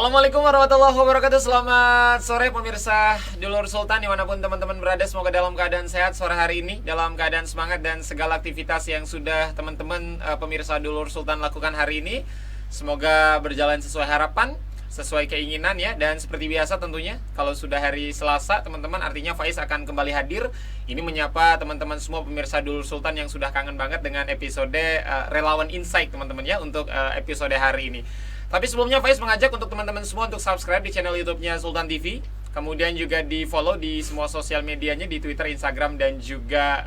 Assalamualaikum warahmatullahi wabarakatuh. Selamat sore pemirsa Dulur Sultan dimanapun teman-teman berada. Semoga dalam keadaan sehat sore hari ini, dalam keadaan semangat dan segala aktivitas yang sudah teman-teman pemirsa Dulur Sultan lakukan hari ini semoga berjalan sesuai harapan, sesuai keinginan ya. Dan seperti biasa tentunya kalau sudah hari Selasa teman-teman, artinya Faiz akan kembali hadir. Ini menyapa teman-teman semua pemirsa Dulur Sultan yang sudah kangen banget dengan episode Relawan Insight teman-teman ya, untuk episode hari ini. Tapi sebelumnya Faiz mengajak untuk teman-teman semua untuk subscribe di channel YouTube-nya Sultan TV. Kemudian juga di follow di semua sosial medianya, di Twitter, Instagram, dan juga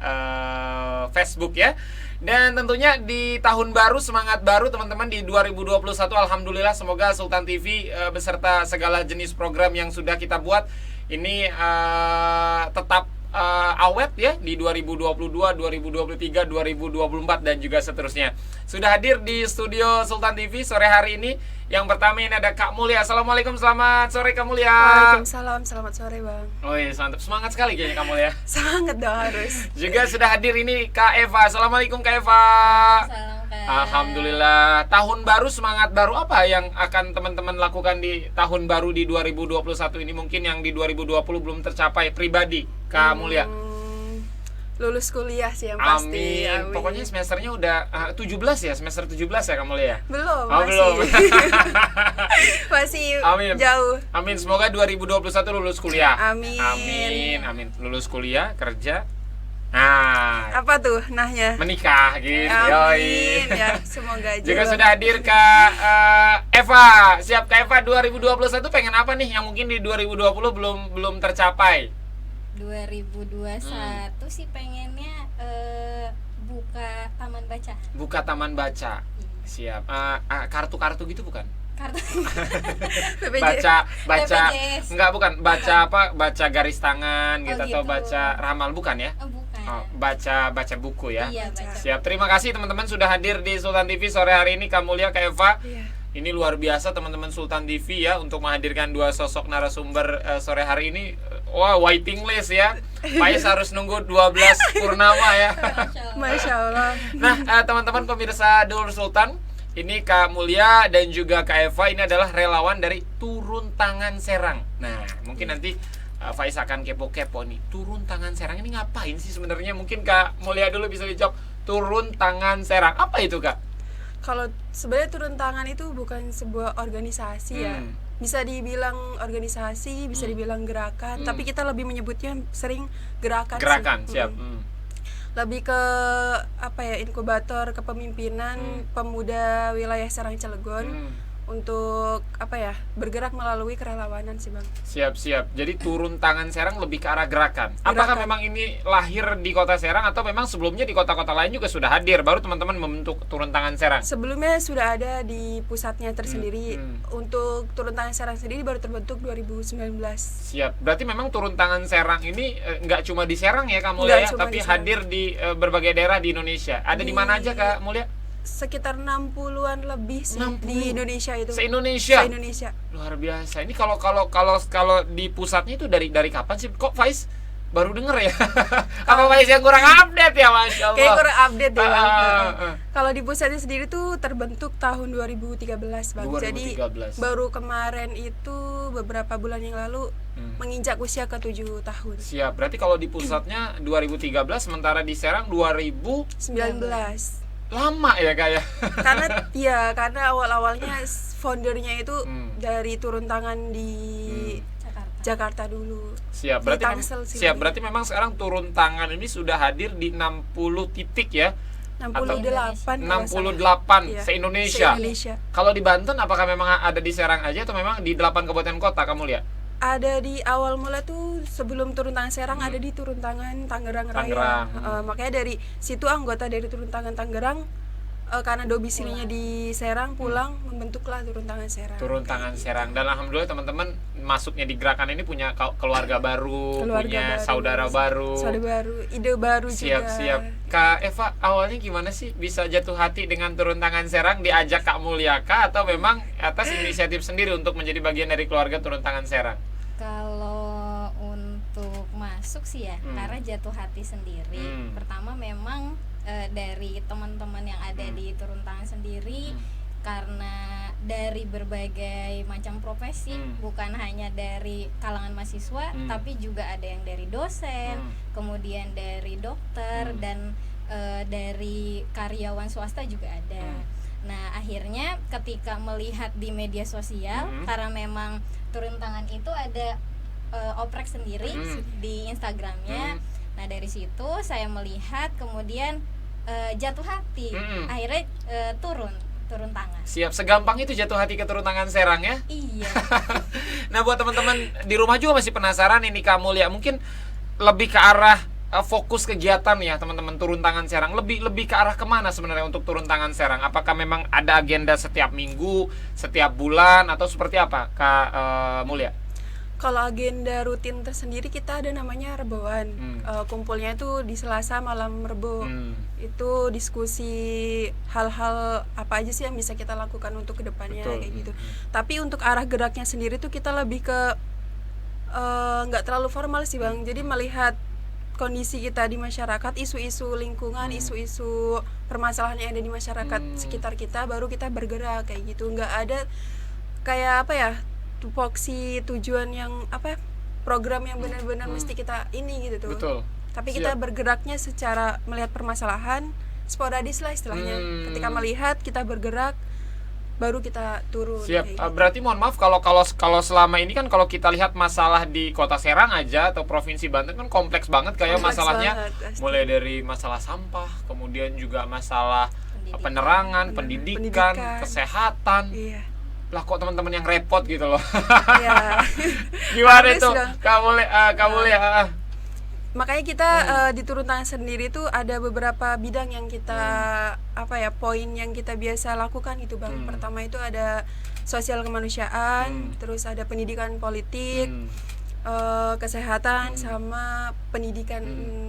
Facebook ya. Dan tentunya di tahun baru, semangat baru teman-teman di 2021. Alhamdulillah semoga Sultan TV beserta segala jenis program yang sudah kita buat ini tetap awet ya di 2022, 2023, 2024 dan juga seterusnya. Sudah hadir di studio Sultan TV sore hari ini. Yang pertama ini ada Kak Mulia. Assalamualaikum, selamat sore Kak Mulia. Waalaikumsalam, selamat sore Bang. Oh iya, mantap, semangat sekali kayaknya Kak Mulia. Sangat dong harus. Juga sudah hadir ini Kak Eva. Assalamualaikum Kak Eva. Salam Kak. Alhamdulillah. Tahun baru, semangat baru apa yang akan teman-teman lakukan di tahun baru di 2021 ini? Mungkin yang di 2020 belum tercapai pribadi Kak Mulia. Lulus kuliah sih yang pasti. Amin. Pokoknya semesternya udah 17 ya, semester 17 ya Kak Mulia ya? Belum, Oh, masih. belum. Masih Amin. jauh. Amin, semoga 2021 lulus kuliah. Amin. Amin, amin. Lulus kuliah, kerja. Nah, Apa tuh nahnya? menikah gitu. Amin. Yoi. Ya, semoga aja. Juga Bang. sudah hadir Kak Eva. Siap Kak Eva, 2021 pengen apa nih yang mungkin di 2020 belum tercapai? 2021 sih pengennya buka taman baca. Buka taman baca. Siap. Kartu-kartu gitu bukan? Kartu BPJS. Baca BPJS. enggak, bukan baca apa, baca garis tangan gitu, atau gitu. baca ramal, bukan ya? bukan. Baca buku ya. Iya, baca. Siap, terima kasih teman-teman sudah hadir di Sultan TV sore hari ini. Kak Mulia, Kak Eva. Iya. Ini luar biasa teman-teman Sultan TV ya, untuk menghadirkan dua sosok narasumber sore hari ini. Wah, waiting list ya. Faiz harus nunggu 12 purnama ya. Masya Allah. Nah, teman-teman pemirsa Dulur Sultan, ini Kak Mulia dan juga Kak Eva ini adalah relawan dari Turun Tangan Serang. Nah, mungkin nanti Faiz akan kepo-kepo nih, Turun Tangan Serang ini ngapain sih sebenarnya? Mungkin Kak Mulia dulu bisa dijawab. Turun Tangan Serang, apa itu Kak? Kalau sebenarnya turun tangan itu bukan sebuah organisasi ya. Bisa dibilang organisasi, bisa dibilang gerakan, tapi kita lebih menyebutnya sering gerakan. Gerakan, sih. siap. Lebih ke apa ya, inkubator kepemimpinan pemuda wilayah Serang Cilegon untuk apa ya, bergerak melalui kerelawanan sih Bang. Siap. Jadi Turun Tangan Serang lebih ke arah gerakan. Apakah memang ini lahir di kota Serang atau memang sebelumnya di kota-kota lain juga sudah hadir, baru teman-teman membentuk Turun Tangan Serang? Sebelumnya sudah ada di pusatnya tersendiri. Untuk Turun Tangan Serang sendiri baru terbentuk 2019. Siap. Berarti memang Turun Tangan Serang ini nggak cuma di Serang ya Kak Mulia Nggak ya, cuma tapi di Serang. hadir di berbagai daerah di Indonesia. Ada di mana aja Kak Mulia? Sekitar 60-an lebih sih 60? di Indonesia itu. Se-Indonesia? Se-Indonesia. Luar biasa. Ini kalau di pusatnya itu dari kapan sih? Kok Faiz baru denger ya? Apa Faiz yang kurang update ya, Masya Allah? Kayak kurang update deh Bang. ah. Kalau di pusatnya sendiri tuh terbentuk tahun 2013 Bang. 2013. Jadi baru kemarin itu beberapa bulan yang lalu menginjak usia ke 7 tahun. Siap. Berarti kalau di pusatnya 2013, sementara di Serang 2019. 19. Lama ya Kak ya? Karena awal-awalnya foundernya itu dari turun tangan di Jakarta dulu. Siap. Di Berarti Tangsel sih siap. lebih. Berarti memang sekarang Turun Tangan ini sudah hadir di 60 titik ya? 68. 68 Iya. se-Indonesia. Se-Indonesia. Kalau di Banten apakah memang ada di Serang aja atau memang di 8 kabupaten kota kamu lihat? Ada di awal mula tuh sebelum Turun Tangan Serang ada di Turun Tangan Tangerang Raya. Tangerang. Makanya dari situ anggota dari Turun Tangan Tangerang karena domisilinya di Serang pulang membentuklah Turun Tangan Serang. Turun Tangan Serang. Dan alhamdulillah teman-teman masuknya di gerakan ini punya keluarga baru, punya saudara baru, ide baru juga. Siap. Kak Eva, awalnya gimana sih bisa jatuh hati dengan Turun Tangan Serang, diajak Kak Mulia kah, atau memang atas inisiatif sendiri untuk menjadi bagian dari keluarga Turun Tangan Serang? Kalau untuk masuk sih ya, karena jatuh hati sendiri. Pertama memang dari teman-teman yang ada di Turun Tangan sendiri, karena dari berbagai macam profesi, bukan hanya dari kalangan mahasiswa, tapi juga ada yang dari dosen, kemudian dari dokter, dan dari karyawan swasta juga ada. Nah, akhirnya ketika melihat di media sosial, karena memang turun tangan itu ada oprek sendiri di Instagramnya. Nah, dari situ saya melihat, kemudian jatuh hati, akhirnya turun tangan. Siap, segampang itu jatuh hati ke turun tangan Serang ya? Iya. Nah, buat teman-teman di rumah juga masih penasaran ini kamu lihat, mungkin lebih ke arah fokus kegiatan ya teman-teman turun tangan Serang, lebih ke arah kemana sebenarnya untuk turun tangan Serang? Apakah memang ada agenda setiap minggu, setiap bulan, atau seperti apa, Kak Mulia? Kalau agenda rutin tersendiri kita ada namanya reboan. Kumpulnya itu di Selasa malam Rebo. Itu diskusi hal-hal apa aja sih yang bisa kita lakukan untuk kedepannya. Betul. Kayak gitu. Tapi untuk arah geraknya sendiri tuh kita lebih ke nggak terlalu formal sih Bang. Jadi melihat kondisi kita di masyarakat, isu-isu lingkungan, isu-isu permasalahan yang ada di masyarakat sekitar kita, baru kita bergerak kayak gitu. Nggak ada kayak apa ya, tupoksi tujuan yang apa, program yang benar-benar mesti kita ini gitu tuh. Betul. Tapi kita bergeraknya secara melihat permasalahan sporadis lah istilahnya. Ketika melihat kita bergerak, baru kita turun. Siap. Gitu. Berarti mohon maaf kalau selama ini kan kalau kita lihat masalah di Kota Serang aja atau Provinsi Banten kan kompleks banget kayak masalahnya banget, mulai dari masalah sampah, kemudian juga masalah penerangan, pendidikan, kesehatan. Iya. Lah kok teman-teman yang repot gitu loh. Ya. Gimana itu? Kamu lihat. Makanya kita di turun tangan sendiri tuh ada beberapa bidang yang kita apa ya, poin yang kita biasa lakukan gitu Bang. Pertama itu ada sosial kemanusiaan, terus ada pendidikan politik, kesehatan, sama pendidikan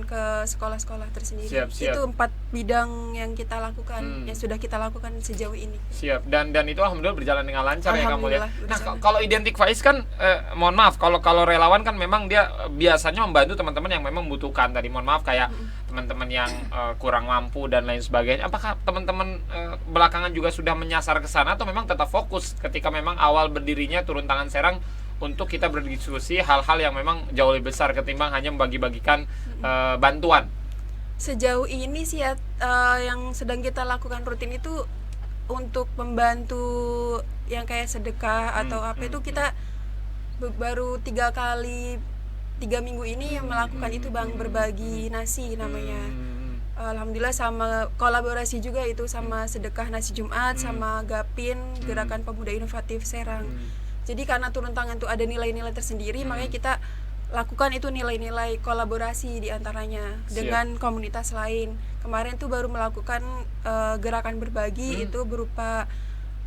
ke sekolah-sekolah tersendiri. Siap. Itu 4 bidang yang kita lakukan, yang sudah kita lakukan sejauh ini. Siap. Dan itu alhamdulillah berjalan dengan lancar ya kamu lihat. Nah, berjalan. kalau Identik Faiz kan mohon maaf kalau relawan kan memang dia biasanya membantu teman-teman yang memang membutuhkan. Tadi mohon maaf kayak teman-teman yang kurang mampu dan lain sebagainya. Apakah teman-teman belakangan juga sudah menyasar ke sana atau memang tetap fokus ketika memang awal berdirinya Turun Tangan Serang untuk kita berdiskusi hal-hal yang memang jauh lebih besar ketimbang hanya membagi-bagikan bantuan? Sejauh ini sih ya, yang sedang kita lakukan rutin itu untuk membantu yang kayak sedekah atau apa itu kita baru 3 minggu ini yang melakukan itu Bang, berbagi nasi namanya. Alhamdulillah sama kolaborasi juga itu sama Sedekah Nasi Jumat sama Gapin, Gerakan Pemuda Inovatif Serang. Jadi karena turun tangan itu ada nilai-nilai tersendiri, makanya kita lakukan itu nilai-nilai kolaborasi diantaranya dengan komunitas lain. Kemarin tuh baru melakukan gerakan berbagi itu berupa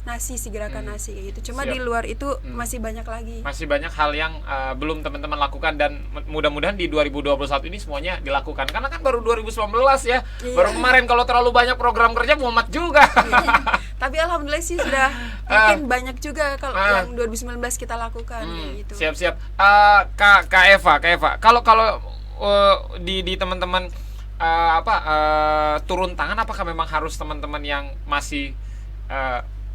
nasi, si gerakan nasi gitu. Cuma di luar itu masih banyak lagi. Masih banyak hal yang belum teman-teman lakukan dan mudah-mudahan di 2021 ini semuanya dilakukan. Karena kan baru 2019 ya. Iya. Baru kemarin, kalau terlalu banyak program kerja mumet juga. Iya. Tapi alhamdulillah sih sudah mungkin banyak juga kalau yang 2019 kita lakukan gitu. Siap. Kak Eva. Kalau di teman-teman turun tangan, apakah memang harus teman-teman yang masih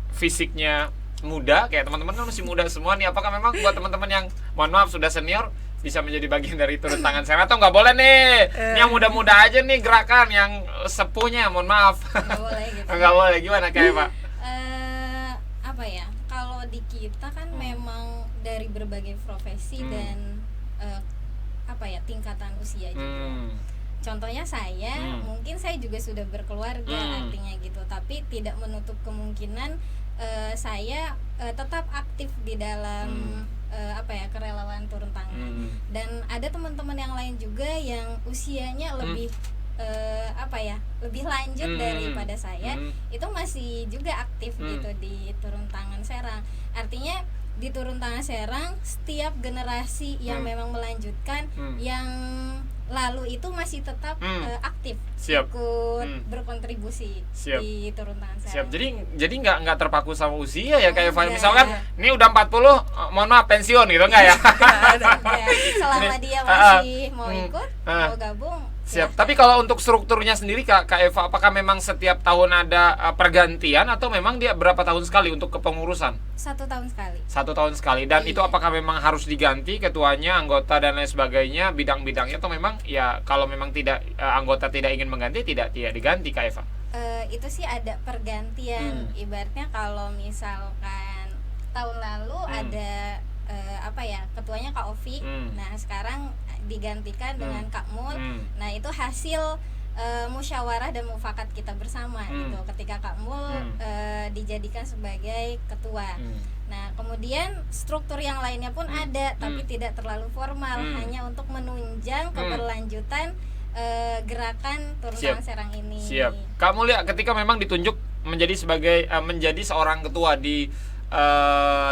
fisiknya muda, kayak teman-teman kan masih muda semua nih, apakah memang buat teman-teman yang mohon maaf sudah senior bisa menjadi bagian dari Turun Tangan Serang, atau nggak boleh nih yang muda-muda aja nih gerakan, yang sepuhnya mohon maaf nggak boleh gitu. Nggak boleh, gimana kayak Pak? Apa ya, kalau di kita kan memang dari berbagai profesi dan tingkatan usia juga. Contohnya saya, mungkin saya juga sudah berkeluarga artinya gitu, tapi tidak menutup kemungkinan saya tetap aktif di dalam kerelawan turun tangan. Dan ada teman-teman yang lain juga yang usianya lebih lebih lanjut daripada saya, itu masih juga aktif gitu di Turun Tangan Serang. Artinya di Turun Tangan Serang setiap generasi yang memang melanjutkan yang lalu itu masih tetap aktif ikut berkontribusi di Turun Tangan Serang. Jadi nggak terpaku sama usia ya, kayak misalkan ini udah 40, mohon maaf pensiun gitu, nggak ya? Selama dia masih mau ikut, mau gabung, Siap. Tapi kalau untuk strukturnya sendiri Kak Eva, apakah memang setiap tahun ada pergantian atau memang dia berapa tahun sekali untuk kepengurusan? 1 tahun sekali. 1 tahun sekali. Dan itu apakah memang harus diganti ketuanya, anggota dan lain sebagainya, bidang-bidangnya, atau memang ya kalau memang tidak anggota tidak ingin mengganti tidak diganti Kak Eva? Itu sih ada pergantian. Ibaratnya kalau misalkan tahun lalu ada ketuanya Kak Ovi. Nah sekarang digantikan dengan Kak Mul. Nah itu hasil musyawarah dan mufakat kita bersama gitu. Ketika Kak Mul dijadikan sebagai ketua. Nah kemudian struktur yang lainnya pun ada, tapi tidak terlalu formal, hanya untuk menunjang keberlanjutan gerakan turun tangan Serang ini. Siap. Kak Mul ya, ketika memang ditunjuk menjadi seorang ketua di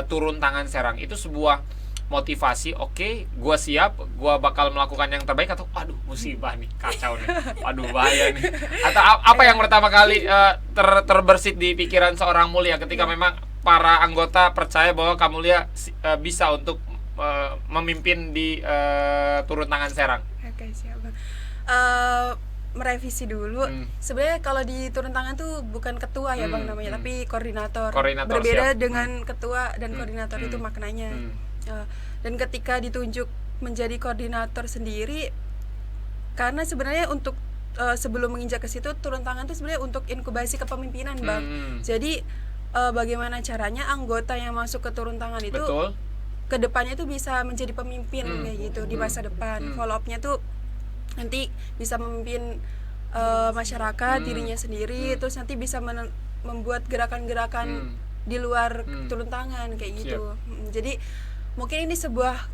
turun tangan Serang, itu sebuah motivasi. Oke, gua siap, gua bakal melakukan yang terbaik, atau aduh musibah nih, kacau nih, aduh bahaya nih, atau apa yang pertama kali terbersit di pikiran seorang Mulia ketika memang para anggota percaya bahwa Kak Mulia bisa untuk memimpin di turun tangan Serang? Oke, siap Bang. Merevisi dulu. Sebenarnya kalau di turun tangan tuh bukan ketua ya Bang namanya, tapi koordinator. Berbeda dengan ketua dan koordinator itu maknanya. Dan ketika ditunjuk menjadi koordinator sendiri, karena sebenarnya untuk sebelum menginjak ke situ, turun tangan itu sebenarnya untuk inkubasi kepemimpinan Bang. Jadi bagaimana caranya anggota yang masuk ke turun tangan itu kedepannya itu bisa menjadi pemimpin kayak gitu di masa depan. Follow up-nya tuh nanti bisa memimpin masyarakat, dirinya sendiri, terus nanti bisa membuat gerakan-gerakan di luar turun tangan kayak gitu. Jadi mungkin ini sebuah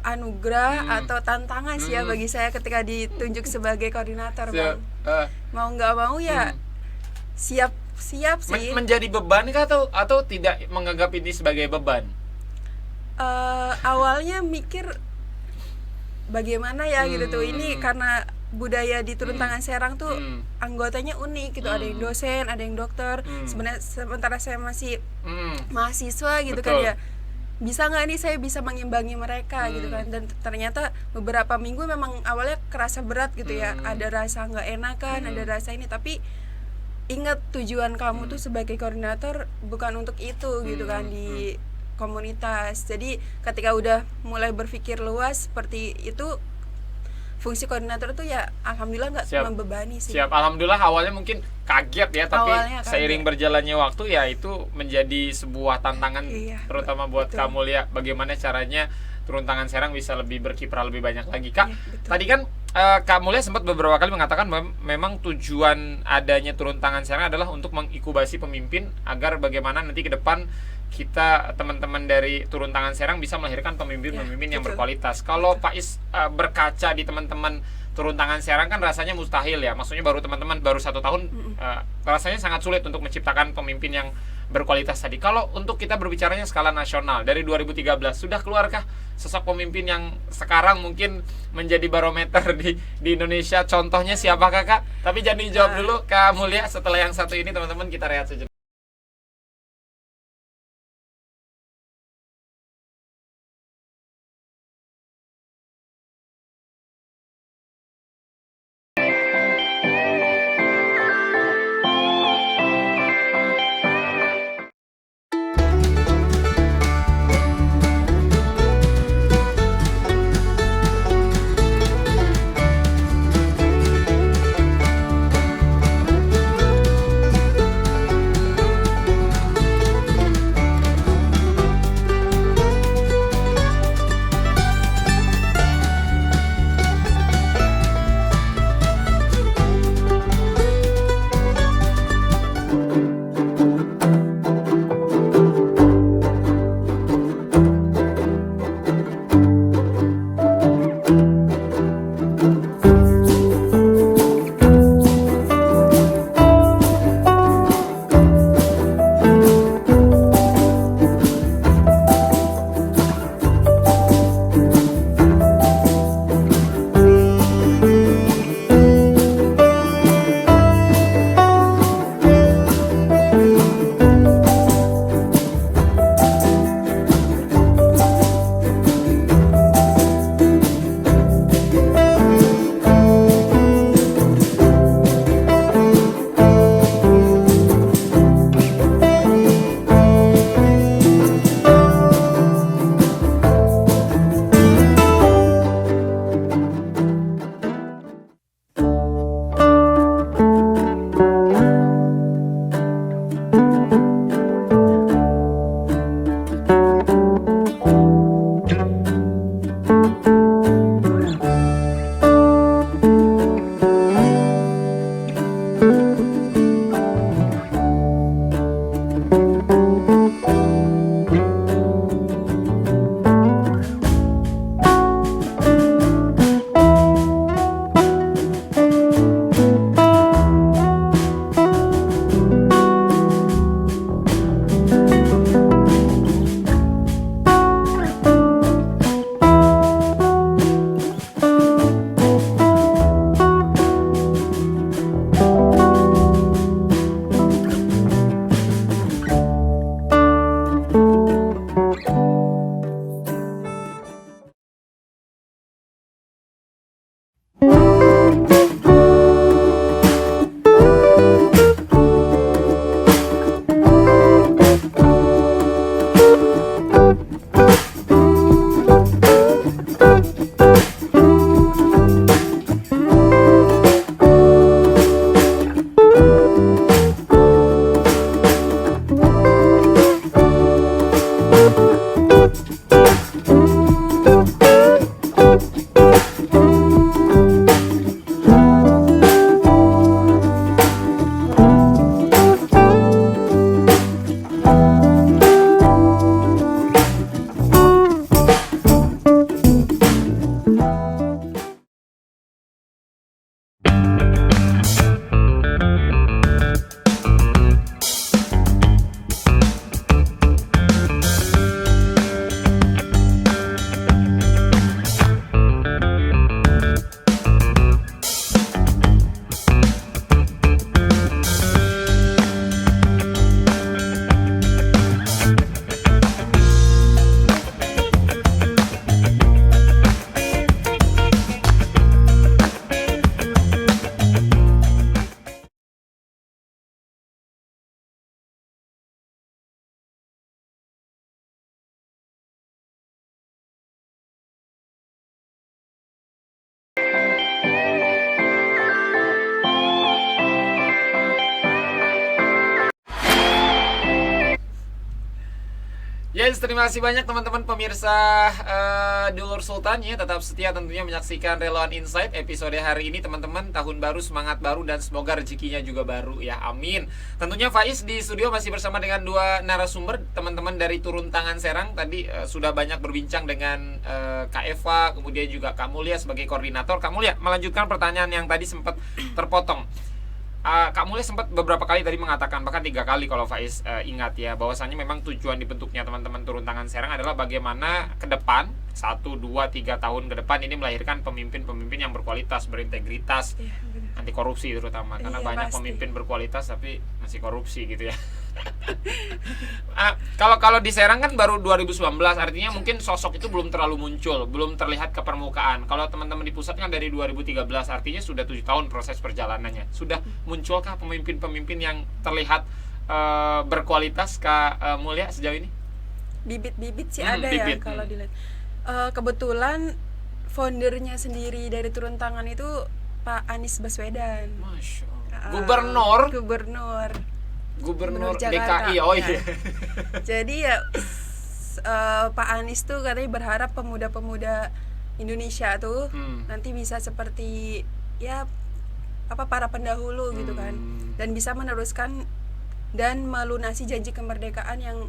anugerah atau tantangan sih ya bagi saya ketika ditunjuk sebagai koordinator Bang. Mau nggak mau ya siap sih. Menjadi beban kah atau tidak menganggap ini sebagai beban? Awalnya mikir bagaimana ya gitu tuh, ini karena budaya di turun tangan Serang tuh anggotanya unik gitu, ada yang dosen, ada yang dokter. Sebenarnya sementara saya masih mahasiswa gitu kan ya, bisa nggak nih saya bisa mengimbangi mereka gitu kan. Dan ternyata beberapa minggu memang awalnya kerasa berat gitu ya, ada rasa nggak enakan, ada rasa ini, tapi ingat tujuan kamu tuh sebagai koordinator bukan untuk itu gitu kan di komunitas. Jadi ketika udah mulai berpikir luas seperti itu, fungsi koordinator tuh ya alhamdulillah nggak membebani sih. Siap. Alhamdulillah awalnya mungkin kaget ya, tapi seiring berjalannya waktu ya itu menjadi sebuah tantangan, terutama buat Kak Mulia, bagaimana caranya turun tangan Serang bisa lebih berkiprah lebih banyak lagi. Kak, tadi kan Kak Mulia sempat beberapa kali mengatakan memang tujuan adanya turun tangan Serang adalah untuk mengikubasi pemimpin agar bagaimana nanti ke depan kita teman-teman dari turun tangan Serang bisa melahirkan pemimpin-pemimpin yang berkualitas. Kalau Pak Is berkaca di teman-teman turun tangan Serang kan rasanya mustahil ya. Maksudnya baru 1 tahun, rasanya sangat sulit untuk menciptakan pemimpin yang berkualitas tadi. Kalau untuk kita berbicaranya skala nasional dari 2013, sudah keluarkah sosok pemimpin yang sekarang mungkin menjadi barometer di Indonesia? Contohnya siapakah Kak? Tapi jangan dijawab dulu Kak Mulia, setelah yang satu ini teman-teman kita rehat saja. Yes, terima kasih banyak teman-teman pemirsa Dulur Sultan ya, tetap setia tentunya menyaksikan Relawan Insight episode hari ini teman-teman. Tahun baru, semangat baru, dan semoga rezekinya juga baru ya, amin. Tentunya Faiz di studio masih bersama dengan dua narasumber teman-teman dari Turun Tangan Serang. Tadi sudah banyak berbincang dengan Kak Eva, kemudian juga Kak Mulia sebagai koordinator. Kak Mulia, melanjutkan pertanyaan yang tadi sempat terpotong. Kak Mulia sempat beberapa kali tadi mengatakan, bahkan 3 kali kalau Faiz ingat ya, bahwasannya memang tujuan dibentuknya teman-teman Turun Tangan Serang adalah bagaimana ke depan 1, 2, 3 tahun ke depan ini melahirkan pemimpin-pemimpin yang berkualitas, berintegritas, anti korupsi terutama, karena banyak pasti pemimpin berkualitas tapi masih korupsi gitu ya. Kalau di Serang kan baru 2019, artinya mungkin sosok itu belum terlalu muncul, belum terlihat ke permukaan. Kalau teman-teman di pusat kan dari 2013, artinya sudah 7 tahun proses perjalanannya. Sudah munculkah pemimpin-pemimpin yang terlihat berkualitas, Kak Mulia, sejauh ini? Bibit-bibit sih ada ya kalau dilihat. Kebetulan foundernya sendiri dari Turun Tangan itu Pak Anies Baswedan. Masya Allah. Gubernur Jakarta, DKI, oh iya. Jadi ya Pak Anies tuh katanya berharap pemuda-pemuda Indonesia tuh nanti bisa seperti ya para pendahulu gitu kan, dan bisa meneruskan dan melunasi janji kemerdekaan yang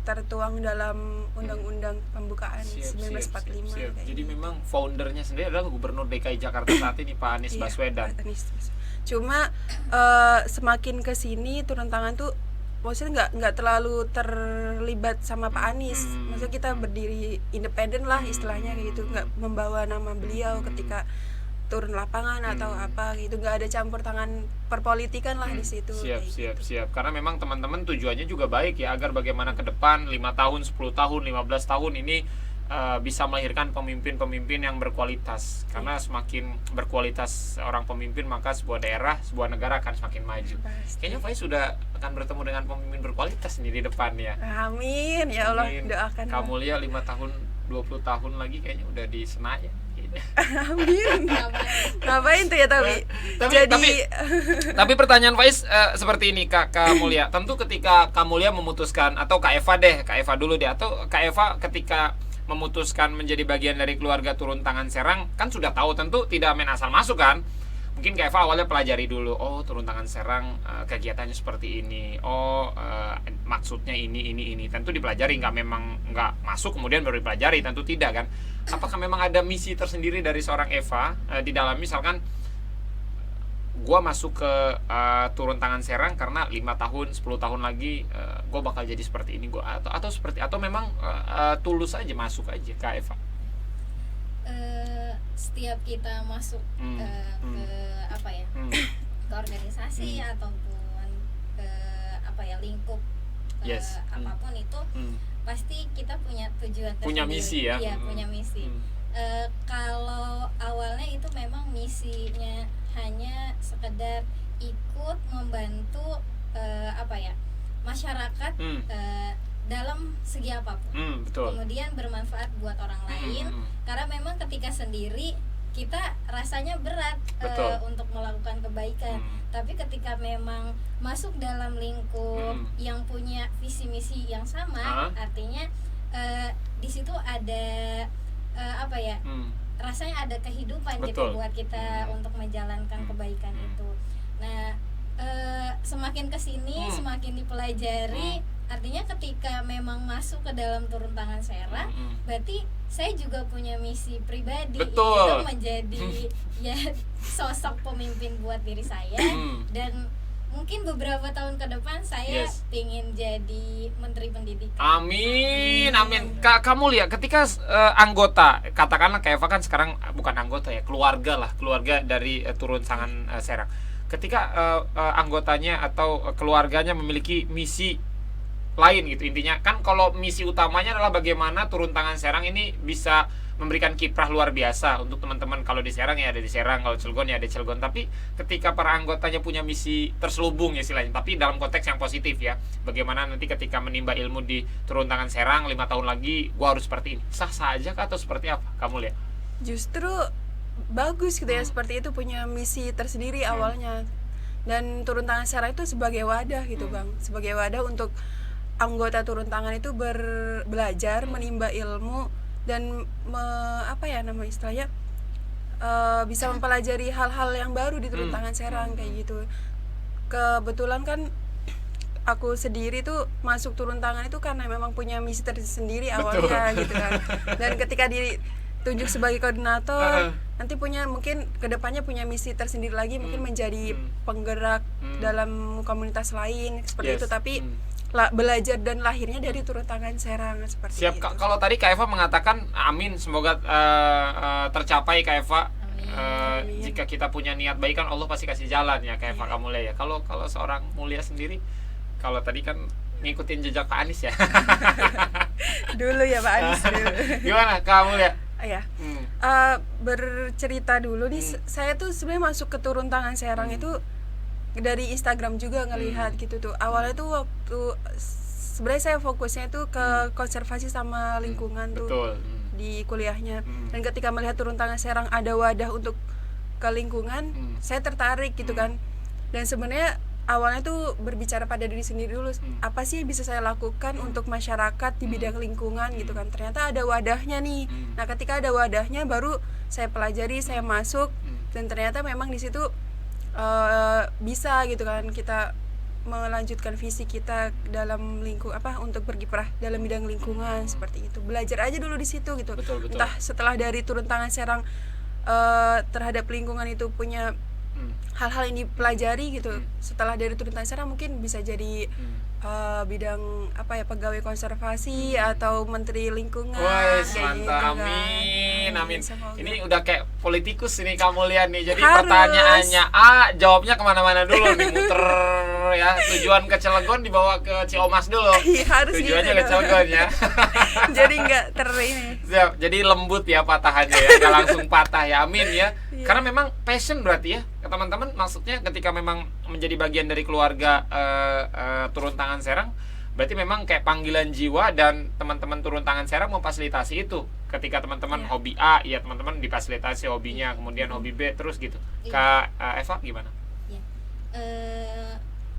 tertuang dalam Undang-Undang Pembukaan 1945. Siap. Jadi memang foundernya sendiri adalah Gubernur DKI Jakarta saat ini, Pak Anies Baswedan. Cuma semakin kesini Turun Tangan tuh maksudnya nggak terlalu terlibat sama Pak Anies. Maksudnya kita berdiri independen lah istilahnya kayak gitu, nggak membawa nama beliau ketika turun lapangan atau apa gitu, nggak ada campur tangan perpolitikan lah di situ. Siap. Karena memang teman-teman tujuannya juga baik ya, agar bagaimana ke depan 5 tahun, 10 tahun, 15 tahun ini bisa melahirkan pemimpin-pemimpin yang berkualitas. Karena semakin berkualitas seorang pemimpin, maka sebuah daerah, sebuah negara akan semakin maju. Kayaknya Faiz sudah akan bertemu dengan pemimpin berkualitas ini di depan ya. Amin, ya Allah, doakan. Kamu lihat 5 tahun, 20 tahun lagi kayaknya udah di Senayan. Amin. Ngapain tuh ya tapi pertanyaan Faiz seperti ini, Kak Mulia. Tentu ketika Kak Mulia memutuskan, atau Kak Eva dulu deh, atau Kak Eva ketika memutuskan menjadi bagian dari keluarga Turun Tangan Serang, kan sudah tahu tentu tidak main asal masuk kan. Mungkin Kak Eva awalnya pelajari dulu, oh Turun Tangan Serang kegiatannya seperti ini, maksudnya ini. Tentu dipelajari, nggak masuk kemudian baru dipelajari, tentu tidak kan. Apakah memang ada misi tersendiri dari seorang Eva di dalam, misalkan gue masuk ke Turun Tangan Serang karena 5 tahun, 10 tahun lagi gue bakal jadi seperti ini, atau memang tulus aja masuk aja, Kak Eva? Setiap kita masuk ke organisasi ataupun ke lingkup apapun itu, pasti kita punya tujuan tersendiri. Punya misi ya? Iya, punya misi. Kalau awalnya itu memang misinya hanya sekedar ikut membantu masyarakat dalam segi apapun. Betul. Kemudian bermanfaat buat orang lain, karena memang ketika sendiri kita rasanya berat untuk melakukan kebaikan. Tapi ketika memang masuk dalam lingkup yang punya visi misi yang sama, artinya di situ ada rasanya ada kehidupan gitu buat kita untuk menjalankan kebaikan itu. Nah, semakin kesini semakin dipelajari, artinya ketika memang masuk ke dalam Turun Tangan Serang, berarti saya juga punya misi pribadi, yaitu menjadi sosok pemimpin buat diri saya. Dan mungkin beberapa tahun ke depan saya ingin jadi Menteri Pendidikan. Amin. Kamu lihat ketika anggota, katakanlah Kak Eva kan sekarang bukan anggota ya, keluarga dari Turun Tangan Serang. Ketika anggotanya atau keluarganya memiliki misi lain gitu, intinya kan kalau misi utamanya adalah bagaimana Turun Tangan Serang ini bisa memberikan kiprah luar biasa untuk teman-teman. Kalau di Serang ya ada di Serang, kalau Cilegon ya ada Cilegon. Tapi ketika para anggotanya punya misi terselubung ya istilahnya, tapi dalam konteks yang positif ya, bagaimana nanti ketika menimba ilmu di Turun Tangan Serang 5 tahun lagi gua harus seperti ini, sah-sah aja kah atau seperti apa kamu lihat? Justru bagus gitu ya, seperti itu punya misi tersendiri awalnya. Dan Turun Tangan Serang itu sebagai wadah gitu Bang, sebagai wadah untuk anggota turun tangan itu belajar, menimba ilmu dan apa ya nama istilahnya, bisa mempelajari hal-hal yang baru di turun tangan Serang kayak gitu. Kebetulan kan aku sendiri tuh masuk turun tangan itu karena memang punya misi tersendiri awalnya gitu kan. Dan ketika ditunjuk sebagai koordinator, nanti mungkin kedepannya punya misi tersendiri lagi, mungkin menjadi penggerak dalam komunitas lain seperti itu. Tapi belajar dan lahirnya dari turun tangan Serang seperti Siap itu. Kak. Kalau tadi Kak Eva mengatakan amin, semoga tercapai Kak Eva. Jika kita punya niat baik kan Allah pasti kasih jalan ya Kak Eva Kak Mulia ya. Kalau seorang Mulia sendiri, kalau tadi kan ngikutin jejak Pak Anies ya. Dulu ya Pak Anies dulu. Gimana Kak Mulia? Ya, bercerita dulu nih, saya tuh sebenarnya masuk ke turun tangan Serang itu dari Instagram juga ngelihat gitu tuh. Awalnya tuh waktu sebenarnya saya fokusnya tuh ke konservasi sama lingkungan tuh. Betul. Di kuliahnya. Dan ketika melihat turun tangan Serang ada wadah untuk ke lingkungan, saya tertarik gitu kan. Dan sebenarnya awalnya tuh berbicara pada diri sendiri dulu, apa sih yang bisa saya lakukan untuk masyarakat di bidang lingkungan gitu kan. Ternyata ada wadahnya nih. Nah, ketika ada wadahnya baru saya pelajari, saya masuk, dan ternyata memang di situ bisa gitu kan kita melanjutkan visi kita dalam untuk berkiprah dalam bidang lingkungan seperti itu. Belajar aja dulu di situ gitu. Betul. Entah setelah dari turun tangan Serang terhadap lingkungan itu punya hal-hal yang dipelajari gitu. Setelah dari turun tangan Serang mungkin bisa jadi bidang pegawai konservasi atau menteri lingkungan. Wah, kayak gitu mantap. kan. Amin. Semoga. Ini udah kayak politikus ini kamu lihat nih. Jadi Harus. pertanyaannya A, jawabnya kemana-mana dulu nih, muter ya. Tujuan ke Cilegon dibawa ke Ciamas dulu. Iya, harus Tujuannya gitu ke Cilegon ya. Jadi nggak ini. Siap. Jadi lembut ya patahannya ya, nggak langsung patah ya. Amin ya. Iya. Karena memang passion berarti ya, teman-teman. Maksudnya ketika memang menjadi bagian dari keluarga turun tangan Serang, berarti memang kayak panggilan jiwa, dan teman-teman turun tangan Serang memfasilitasi itu. Ketika teman-teman hobi A, ya teman-teman difasilitasi hobinya, kemudian hobi B terus gitu. Kak Eva gimana? Ya.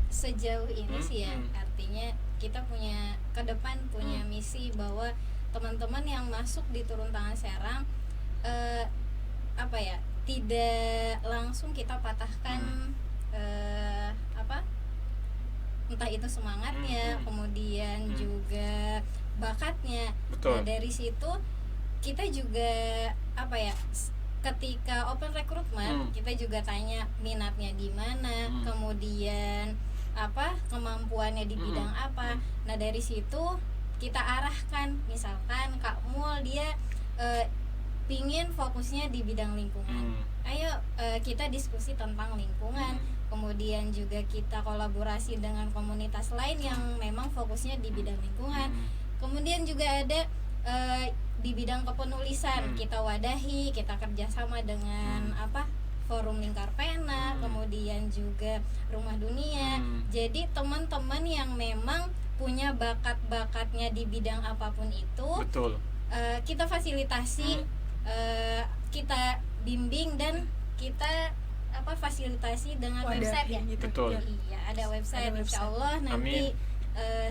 Sejauh ini sih ya, artinya kita punya ke depan punya misi bahwa teman-teman yang masuk di turun tangan Serang tidak langsung kita patahkan entah itu semangatnya, kemudian juga bakatnya. Betul. Nah, dari situ kita juga ketika open recruitment kita juga tanya minatnya di mana, kemudian kemampuannya di bidang apa. Nah, dari situ kita arahkan, misalkan Kak Mul dia pingin fokusnya di bidang lingkungan, ayo kita diskusi tentang lingkungan, kemudian juga kita kolaborasi dengan komunitas lain yang memang fokusnya di bidang lingkungan. Kemudian juga ada di bidang kepenulisan, kita wadahi, kita kerjasama dengan Forum Lingkar Pena, kemudian juga Rumah Dunia. Jadi teman-teman yang memang punya bakat-bakatnya di bidang apapun itu, Betul. Kita fasilitasi, kita bimbing, dan kita fasilitasi dengan Wadah, website ya. gitu. Betul. Iya, ada website. Ada website. Insya Allah nanti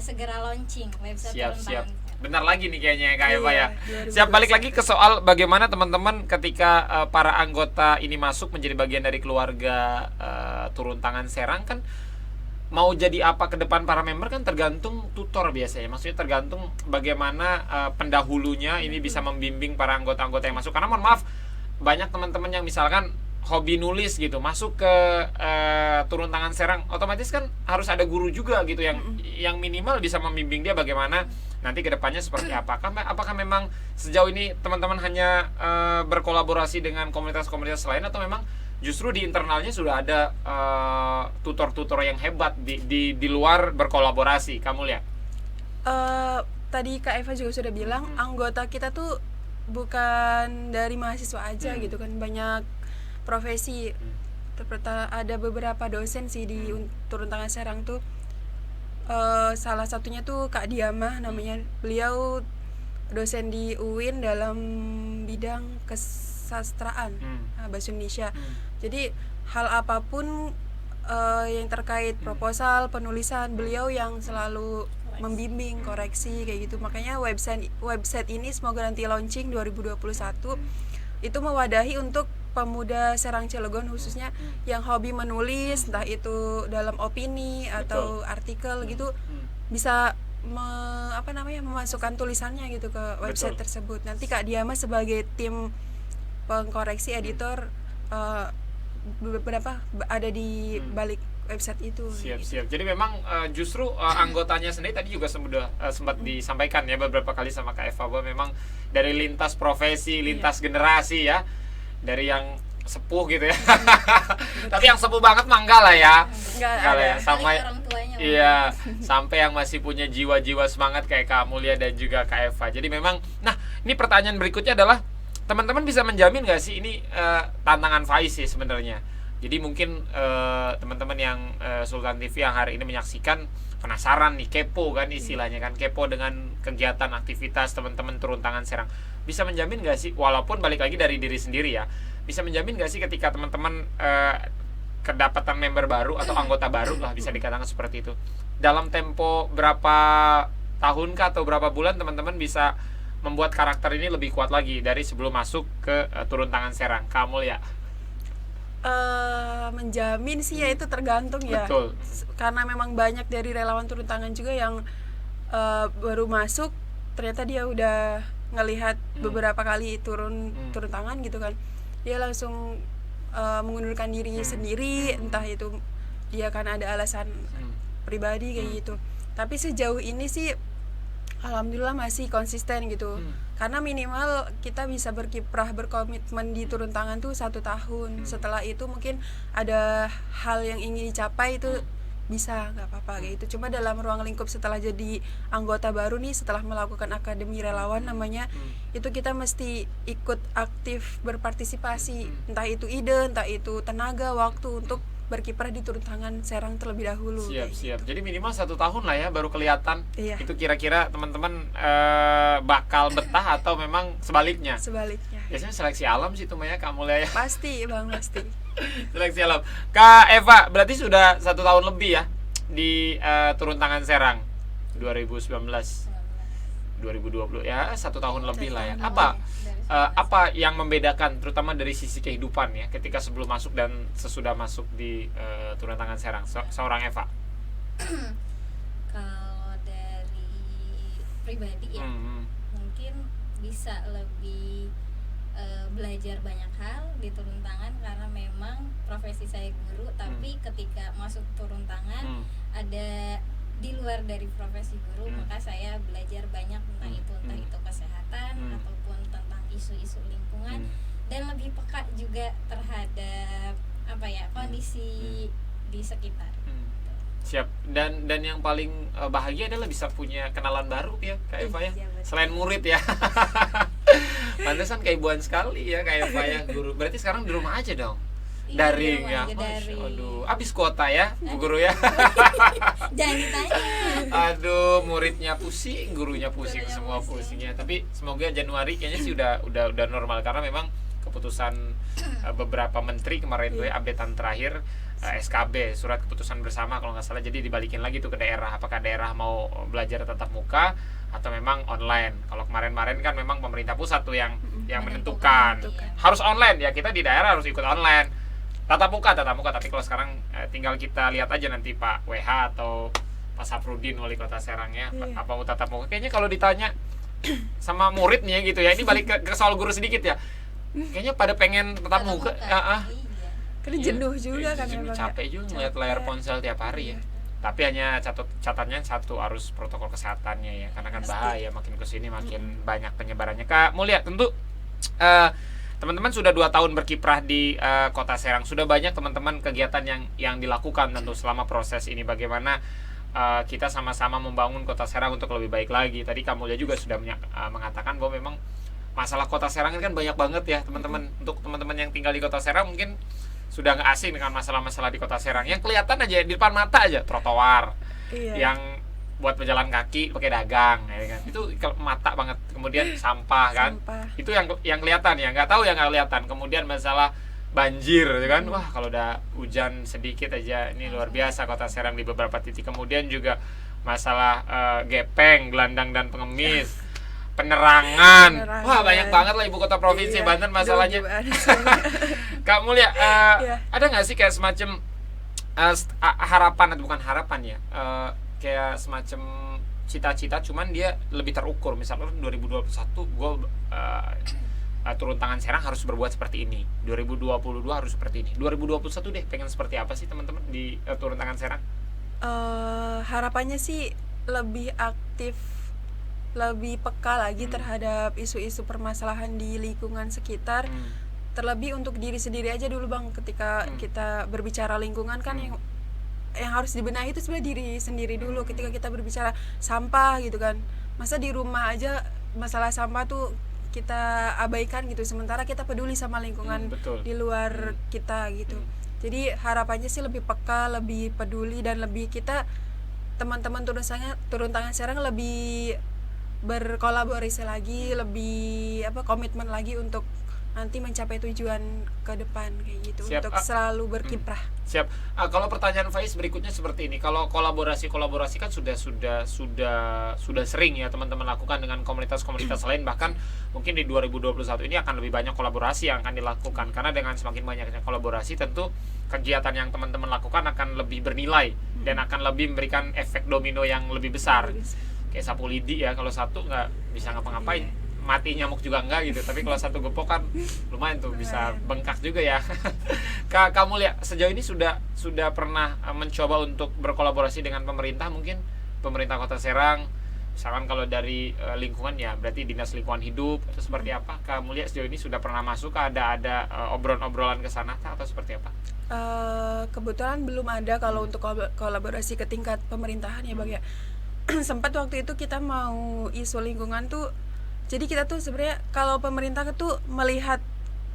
segera launching website Siap. turun tangan. Bentar lagi nih kayaknya ya Kak Eva ya. 2021. Siap, balik lagi ke soal bagaimana teman-teman ketika para anggota ini masuk menjadi bagian dari keluarga turun tangan Serang, kan mau jadi apa ke depan para member kan tergantung tutor biasanya. Maksudnya tergantung bagaimana pendahulunya ini bisa membimbing para anggota-anggota yang masuk. Karena mohon maaf, banyak teman-teman yang misalkan hobi nulis gitu, masuk ke turun tangan Serang, otomatis kan harus ada guru juga gitu yang minimal bisa membimbing dia bagaimana nanti kedepannya seperti apa. Apakah memang sejauh ini teman-teman hanya berkolaborasi dengan komunitas-komunitas lain, atau memang justru di internalnya sudah ada tutor-tutor yang hebat di luar berkolaborasi? Kamu lihat? Tadi Kak Eva juga sudah bilang, anggota kita tuh bukan dari mahasiswa aja gitu kan, banyak profesi. Ada beberapa dosen sih di turun tangan Serang tuh. Salah satunya tuh Kak Diamah namanya. Beliau dosen di UIN dalam bidang kesastraan bahasa Indonesia. Jadi hal apapun yang terkait proposal, penulisan, beliau yang selalu membimbing, koreksi kayak gitu. Makanya website ini semoga nanti launching 2021 itu mewadahi untuk pemuda Serang Cilegon khususnya yang hobi menulis, entah itu dalam opini atau artikel gitu, bisa memasukkan tulisannya gitu ke website tersebut. Nanti Kak Diama sebagai tim pengkoreksi editor beberapa ada di balik website itu. Siap. Jadi memang justru anggotanya sendiri tadi juga sempat disampaikan ya beberapa kali sama Kak Eva bahwa memang dari lintas profesi, lintas generasi ya, dari yang sepuh gitu ya. Tapi yang sepuh banget mah enggak lah ya. Enggak lah ya, sama orang tuanya. Iya, sampai yang masih punya jiwa-jiwa semangat kayak Kak Mulia dan juga Kak Eva. Jadi memang, nah ini pertanyaan berikutnya adalah teman-teman bisa menjamin nggak sih ini tantangan Faiz sih sebenarnya. Jadi mungkin teman-teman yang Sultan TV yang hari ini menyaksikan penasaran nih, kepo kan istilahnya kan, kepo dengan kegiatan aktivitas teman-teman turun tangan Serang. Bisa menjamin nggak sih, walaupun balik lagi dari diri sendiri ya, bisa menjamin nggak sih ketika teman-teman kedapatan member baru atau anggota baru lah bisa dikatakan seperti itu, dalam tempo berapa tahun kah atau berapa bulan teman-teman bisa membuat karakter ini lebih kuat lagi dari sebelum masuk ke turun tangan Serang? Kamu ya? Menjamin sih ya itu tergantung ya. Betul. Karena memang banyak dari relawan turun tangan juga yang baru masuk ternyata dia udah ngelihat beberapa kali turun tangan gitu kan, dia langsung mengundurkan diri sendiri, entah itu dia kan ada alasan pribadi kayak gitu. Tapi sejauh ini sih alhamdulillah masih konsisten gitu. Karena minimal kita bisa berkiprah, berkomitmen di turun tangan tuh 1 tahun. Setelah itu mungkin ada hal yang ingin dicapai itu bisa, nggak apa-apa kayak gitu. Cuma dalam ruang lingkup setelah jadi anggota baru nih, setelah melakukan akademi relawan namanya, itu kita mesti ikut aktif berpartisipasi, entah itu ide, entah itu tenaga, waktu untuk berkiprah di turun tangan Serang terlebih dahulu. Siap. Gitu. Jadi minimal 1 tahun lah ya baru kelihatan. Iya. Itu kira-kira teman-teman bakal betah atau memang sebaliknya? Sebaliknya. Biasanya seleksi alam sih itu Maya, kamu ya. Pasti Bang, pasti. Seleksi alam. Kak Eva, berarti sudah 1 tahun lebih ya di turun tangan Serang 2019. 2020 ya 1 tahun lebih lah ya. Apa yang membedakan terutama dari sisi kehidupan ya ketika sebelum masuk dan sesudah masuk di turun tangan Serang seorang Eva? Kalau dari pribadi ya mungkin bisa lebih belajar banyak hal di turun tangan, karena memang profesi saya guru, tapi ketika masuk turun tangan ada di luar dari profesi guru, maka saya belajar banyak tentang entah itu kesehatan ataupun tentang isu-isu lingkungan, dan lebih peka juga terhadap kondisi di sekitar. Siap. Dan yang paling bahagia adalah bisa punya kenalan baru ya Kak Eva ya. Selain murid ya. Pantesan keibuan sekali ya Kak Eva ya, guru. Berarti sekarang di rumah aja dong. Daring ya. Aduh, habis kuota ya Bu Guru ya. Jangan ditanya. Aduh, muridnya pusing, gurunya pusing, semua pusingnya. Tapi semoga Januari kayaknya sih udah normal, karena memang keputusan beberapa menteri kemarin tuh ya, updatean terakhir SKB, surat keputusan bersama kalau nggak salah, jadi dibalikin lagi tuh ke daerah, apakah daerah mau belajar tatap muka atau memang online. Kalau kemarin-kemarin kan memang pemerintah pusat tuh yang menentukan harus online ya, kita di daerah harus ikut online. Tatap muka, tapi kalau sekarang tinggal kita lihat aja nanti Pak WH atau Pak Safrudin wali kota Serang ya, apa mau tatap muka. Kayaknya kalau ditanya sama murid nih ya gitu ya, ini balik ke soal guru sedikit ya, kayaknya pada pengen tatap muka. Karena jenuh juga kan, jenuh, capek juga ngeliat layar ponsel tiap hari ya. Tapi hanya catatannya satu, harus protokol kesehatannya ya, karena kan bahaya makin kesini makin banyak penyebarannya. Kak Mulia, tentu teman-teman sudah 2 tahun berkiprah di kota Serang, sudah banyak teman-teman kegiatan yang dilakukan tentu selama proses ini. Bagaimana kita sama-sama membangun kota Serang untuk lebih baik lagi. Tadi Kak Mulia juga sudah mengatakan bahwa memang masalah kota Serang ini kan banyak banget ya teman-teman. Untuk teman-teman yang tinggal di kota Serang mungkin sudah nggak asing dengan masalah-masalah di kota Serang. Yang kelihatan aja di depan mata aja, trotoar, yang buat pejalan kaki pakai dagang ya kan, itu mata banget. Kemudian sampah kan, itu yang kelihatan ya, nggak tahu yang nggak kelihatan. Kemudian masalah banjir ya kan, wah kalau udah hujan sedikit aja ini luar biasa kota Serang di beberapa titik. Kemudian juga masalah gepeng, gelandang dan pengemis, penerangan. Wah, banyak banget lah ibu kota provinsi Iya, Banten masalahnya. Kak Mulia, Iya. ada nggak sih kayak semacam harapan atau bukan harapan ya, kayak semacam cita-cita cuman dia lebih terukur, misalnya 2021 gue turun tangan Serang harus berbuat seperti ini, 2022 harus seperti ini, 2021 deh pengen seperti apa sih teman-teman di turun tangan Serang? Harapannya sih lebih aktif, lebih peka lagi terhadap isu-isu permasalahan di lingkungan sekitar. Terlebih untuk diri sendiri aja dulu Bang, ketika kita berbicara lingkungan kan yang harus dibenahi itu sebenarnya diri sendiri dulu. Ketika kita berbicara sampah gitu kan, masa di rumah aja masalah sampah tuh kita abaikan gitu, sementara kita peduli sama lingkungan Betul. di luar kita gitu. Jadi harapannya sih lebih peka, lebih peduli, dan lebih kita teman-teman turun tangan Serang lebih berkolaborasi lagi, lebih komitmen lagi untuk nanti mencapai tujuan ke depan kayak gitu. Siap. Untuk selalu berkiprah. Siap. Kalau pertanyaan Faiz berikutnya seperti ini, kalau kolaborasi kan sudah sering ya teman-teman lakukan dengan komunitas-komunitas lain, bahkan mungkin di 2021 ini akan lebih banyak kolaborasi yang akan dilakukan, karena dengan semakin banyaknya kolaborasi tentu kegiatan yang teman-teman lakukan akan lebih bernilai dan akan lebih memberikan efek domino yang lebih besar. Kayak sapu lidi ya, kalau satu nggak bisa ngapa-ngapain, mati nyamuk juga enggak gitu, tapi kalau satu gepok kan lumayan tuh, bisa bengkak juga ya. Kamu lihat sejauh ini sudah pernah mencoba untuk berkolaborasi dengan pemerintah, mungkin pemerintah Kota Serang, misalkan kalau dari lingkungan ya berarti Dinas Lingkungan Hidup atau seperti apa? Kamu lihat sejauh ini sudah pernah masuk, ada obrolan-obrolan ke sana atau seperti apa? Kebetulan belum ada kalau untuk kolaborasi ke tingkat pemerintahan ya Bang ya. Sempat waktu itu kita mau isu lingkungan tuh, jadi kita tuh sebenarnya kalau pemerintah tuh melihat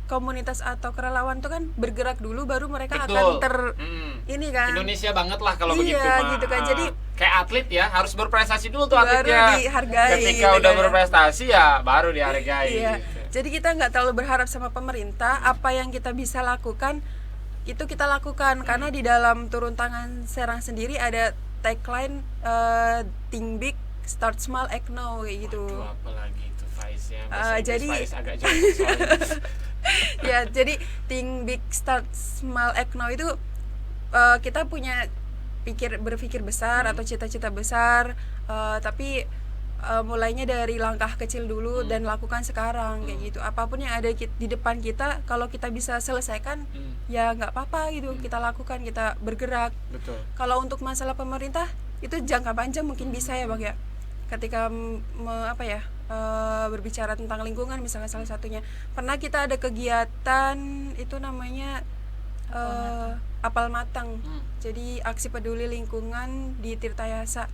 komunitas atau kerelawan tuh kan bergerak dulu, baru mereka Betul. akan ini kan Indonesia banget lah kalau Iya, begitu mah. gitu kan. Jadi kayak atlet ya, harus berprestasi dulu tuh baru atletnya. dihargai Ketika gitu udah kan. berprestasi ya baru dihargai. Iya. Gitu. Jadi kita nggak terlalu berharap sama pemerintah, apa yang kita bisa lakukan itu kita lakukan, karena di dalam turun tangan Serang sendiri ada tagline think big, start small, act now kayak gitu. Waduh, apa lagi itu Faiz ya. Jadi- Faiz agak jauh soalnya. Ya, jadi think big, start small, act now itu kita punya berpikir besar atau cita-cita besar, tapi mulainya dari langkah kecil dulu dan lakukan sekarang kayak gitu. Apapun yang ada di depan kita, kalau kita bisa selesaikan ya nggak apa-apa gitu, kita lakukan, kita bergerak. Betul. Kalau untuk masalah pemerintah itu jangka panjang mungkin bisa ya Bang ya, ketika berbicara tentang lingkungan misalnya, salah satunya pernah kita ada kegiatan itu namanya apal matang. Jadi aksi peduli lingkungan di Tirtayasa.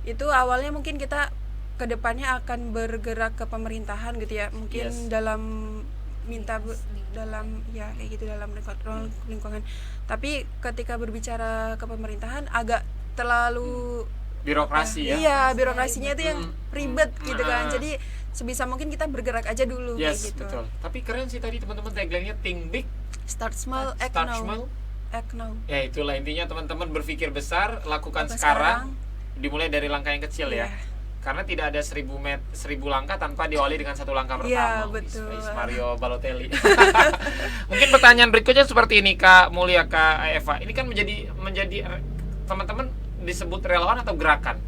Itu awalnya mungkin kita kedepannya akan bergerak ke pemerintahan gitu ya, mungkin Yes. dalam dalam ya kayak gitu, dalam lingkungan. Tapi ketika berbicara ke pemerintahan agak terlalu Birokrasi ya. Iya, birokrasinya itu yang ribet gitu kan. Nah. Jadi sebisa mungkin kita bergerak aja dulu kayak Yes, gitu. betul. Tapi keren sih tadi teman-teman tagline-nya think big, Start small, act start now. small. Act now. Ya itulah intinya teman-teman, berpikir besar, lakukan Lakukan sekarang, dimulai dari langkah yang kecil ya. Iya. Karena tidak ada 1000 langkah tanpa diawali dengan satu langkah Iya, pertama. betul. Is Mario Balotelli. Mungkin pertanyaan berikutnya seperti ini Kak Mulia, Kak Eva. Ini kan menjadi teman-teman disebut relawan atau gerakan?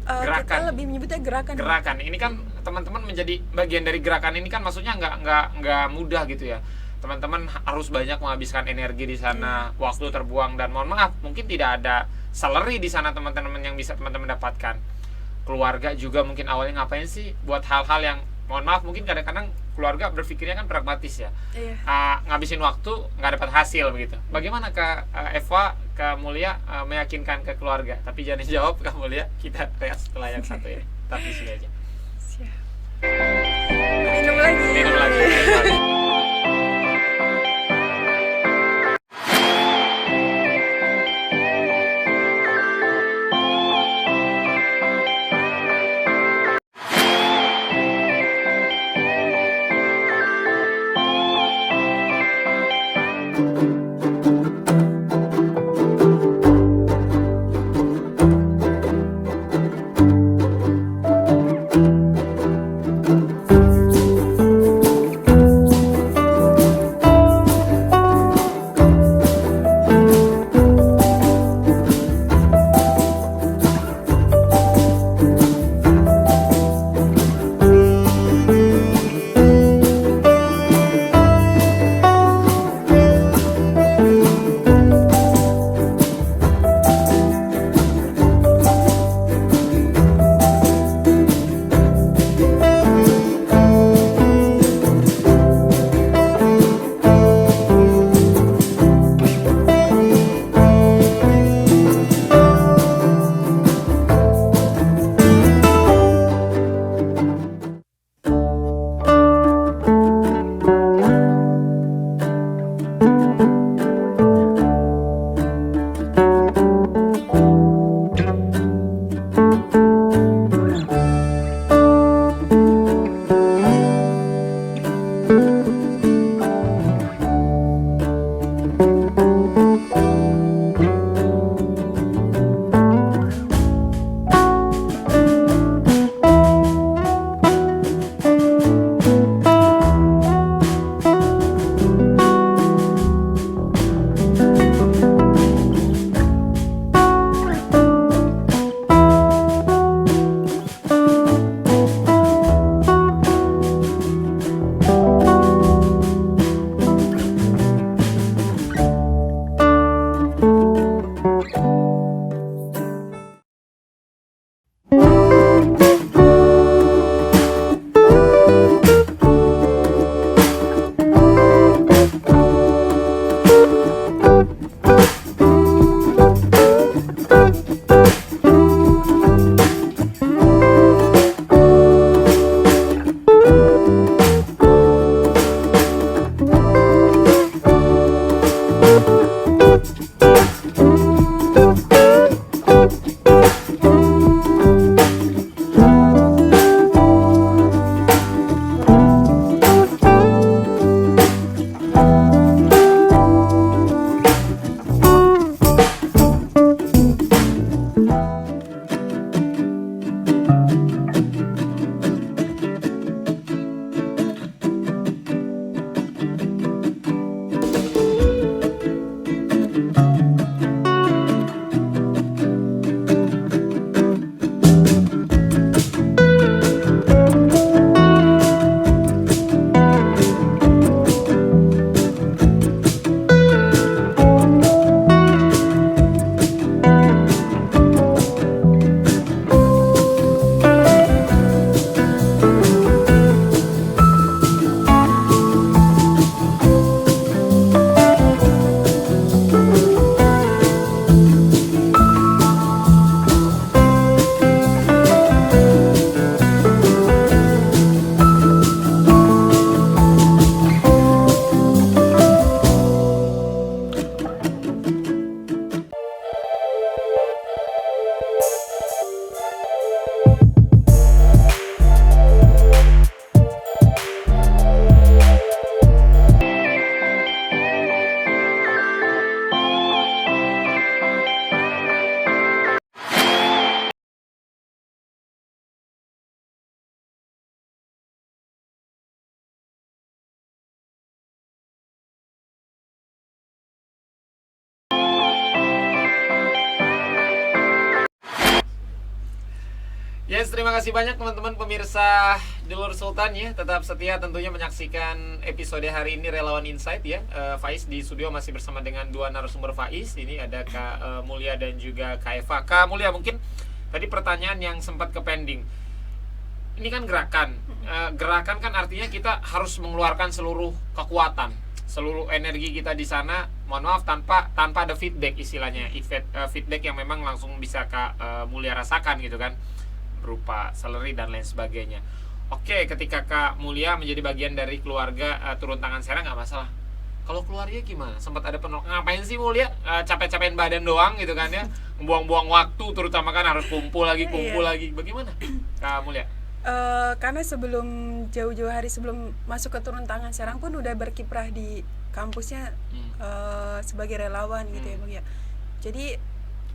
Gerakan. Kita lebih menyebutnya gerakan. Gerakan. Ini kan teman-teman menjadi bagian dari gerakan ini kan, maksudnya nggak mudah gitu ya. Teman-teman harus banyak menghabiskan energi di sana, waktu terbuang, dan mohon maaf mungkin tidak ada salary di sana teman-teman yang bisa teman-teman dapatkan. Keluarga juga mungkin awalnya ngapain sih buat hal-hal yang mohon maaf mungkin kadang-kadang keluarga berpikirnya kan pragmatis ya. Iya. Ngabisin waktu nggak dapat hasil begitu. Bagaimana Kak Eva, Kak Mulia meyakinkan ke keluarga? Tapi jangan dijawab Kak Mulia, kita lihat setelah yang satu ini. Tapi sini aja. Siap. Minum lagi. Minum lagi. Yes, terima kasih banyak teman-teman pemirsa Dulur Sultan ya. Tetap setia tentunya menyaksikan episode hari ini Relawan Insight ya. Faiz di studio masih bersama dengan dua narasumber Faiz. Ini ada Kak Mulia dan juga Kak Eva. Kak Mulia, mungkin tadi pertanyaan yang sempat ke pending. Ini kan gerakan. Gerakan kan artinya kita harus mengeluarkan seluruh kekuatan, seluruh energi kita di sana. Mohon maaf tanpa ada feedback istilahnya. Feedback yang memang langsung bisa Kak Mulia rasakan gitu kan, berupa salary dan lain sebagainya. Oke, ketika Kak Mulia menjadi bagian dari keluarga turun tangan Serang nggak masalah. Kalau keluarga gimana? Sempat ada penolakan, ngapain sih Mulia? Capek-capekin badan doang gitu kan ya? Buang-buang waktu, terutama kan harus kumpul lagi. Bagaimana Kak Mulia? Karena sebelum jauh-jauh hari sebelum masuk ke turun tangan Serang pun udah berkiprah di kampusnya sebagai relawan gitu ya Bang ya. Jadi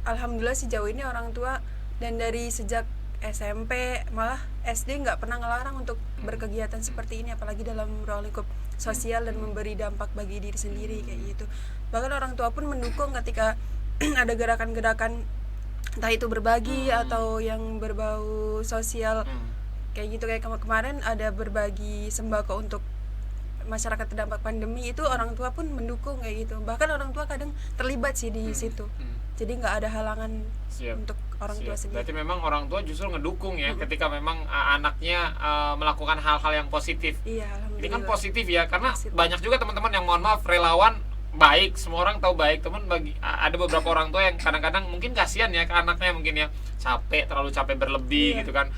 alhamdulillah sejauh ini orang tua dan dari sejak SMP malah SD nggak pernah ngelarang untuk berkegiatan seperti ini, apalagi dalam ruang lingkup sosial dan memberi dampak bagi diri sendiri kayak gitu. Bahkan orang tua pun mendukung ketika ada gerakan-gerakan entah itu berbagi atau yang berbau sosial kayak gitu. Kayak kemarin ada berbagi sembako untuk masyarakat terdampak pandemi, itu orang tua pun mendukung kayak gitu. Bahkan orang tua kadang terlibat sih di situ. Jadi nggak ada halangan untuk orang tua sendiri. Berarti memang orang tua justru ngedukung ya ketika memang anaknya melakukan hal-hal yang positif. Iya, alhamdulillah. Ini kan positif ya, karena positif. banyak juga teman-teman yang mohon maaf relawan baik, semua orang tahu baik, teman ada beberapa orang tua yang kadang-kadang mungkin kasihan ya ke anaknya, mungkin ya terlalu capek berlebih gitu kan.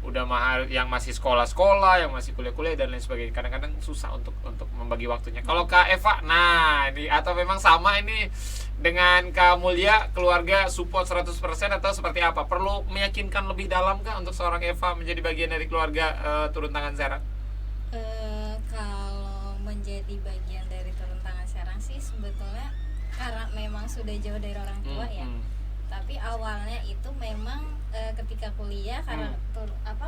Udah mahal yang masih sekolah-sekolah, yang masih kuliah-kuliah dan lain sebagainya. Kadang-kadang susah untuk membagi waktunya. Kalau Kak Eva, nah ini atau memang sama ini dengan Kak Mulia, keluarga support 100% atau seperti apa? Perlu meyakinkan lebih dalam kah untuk seorang Eva menjadi bagian dari keluarga turun tangan Serang? Kalau menjadi bagian dari turun tangan Serang sih sebetulnya karena memang sudah jauh dari orang tua ya. Tapi awalnya itu memang ketika kuliah karena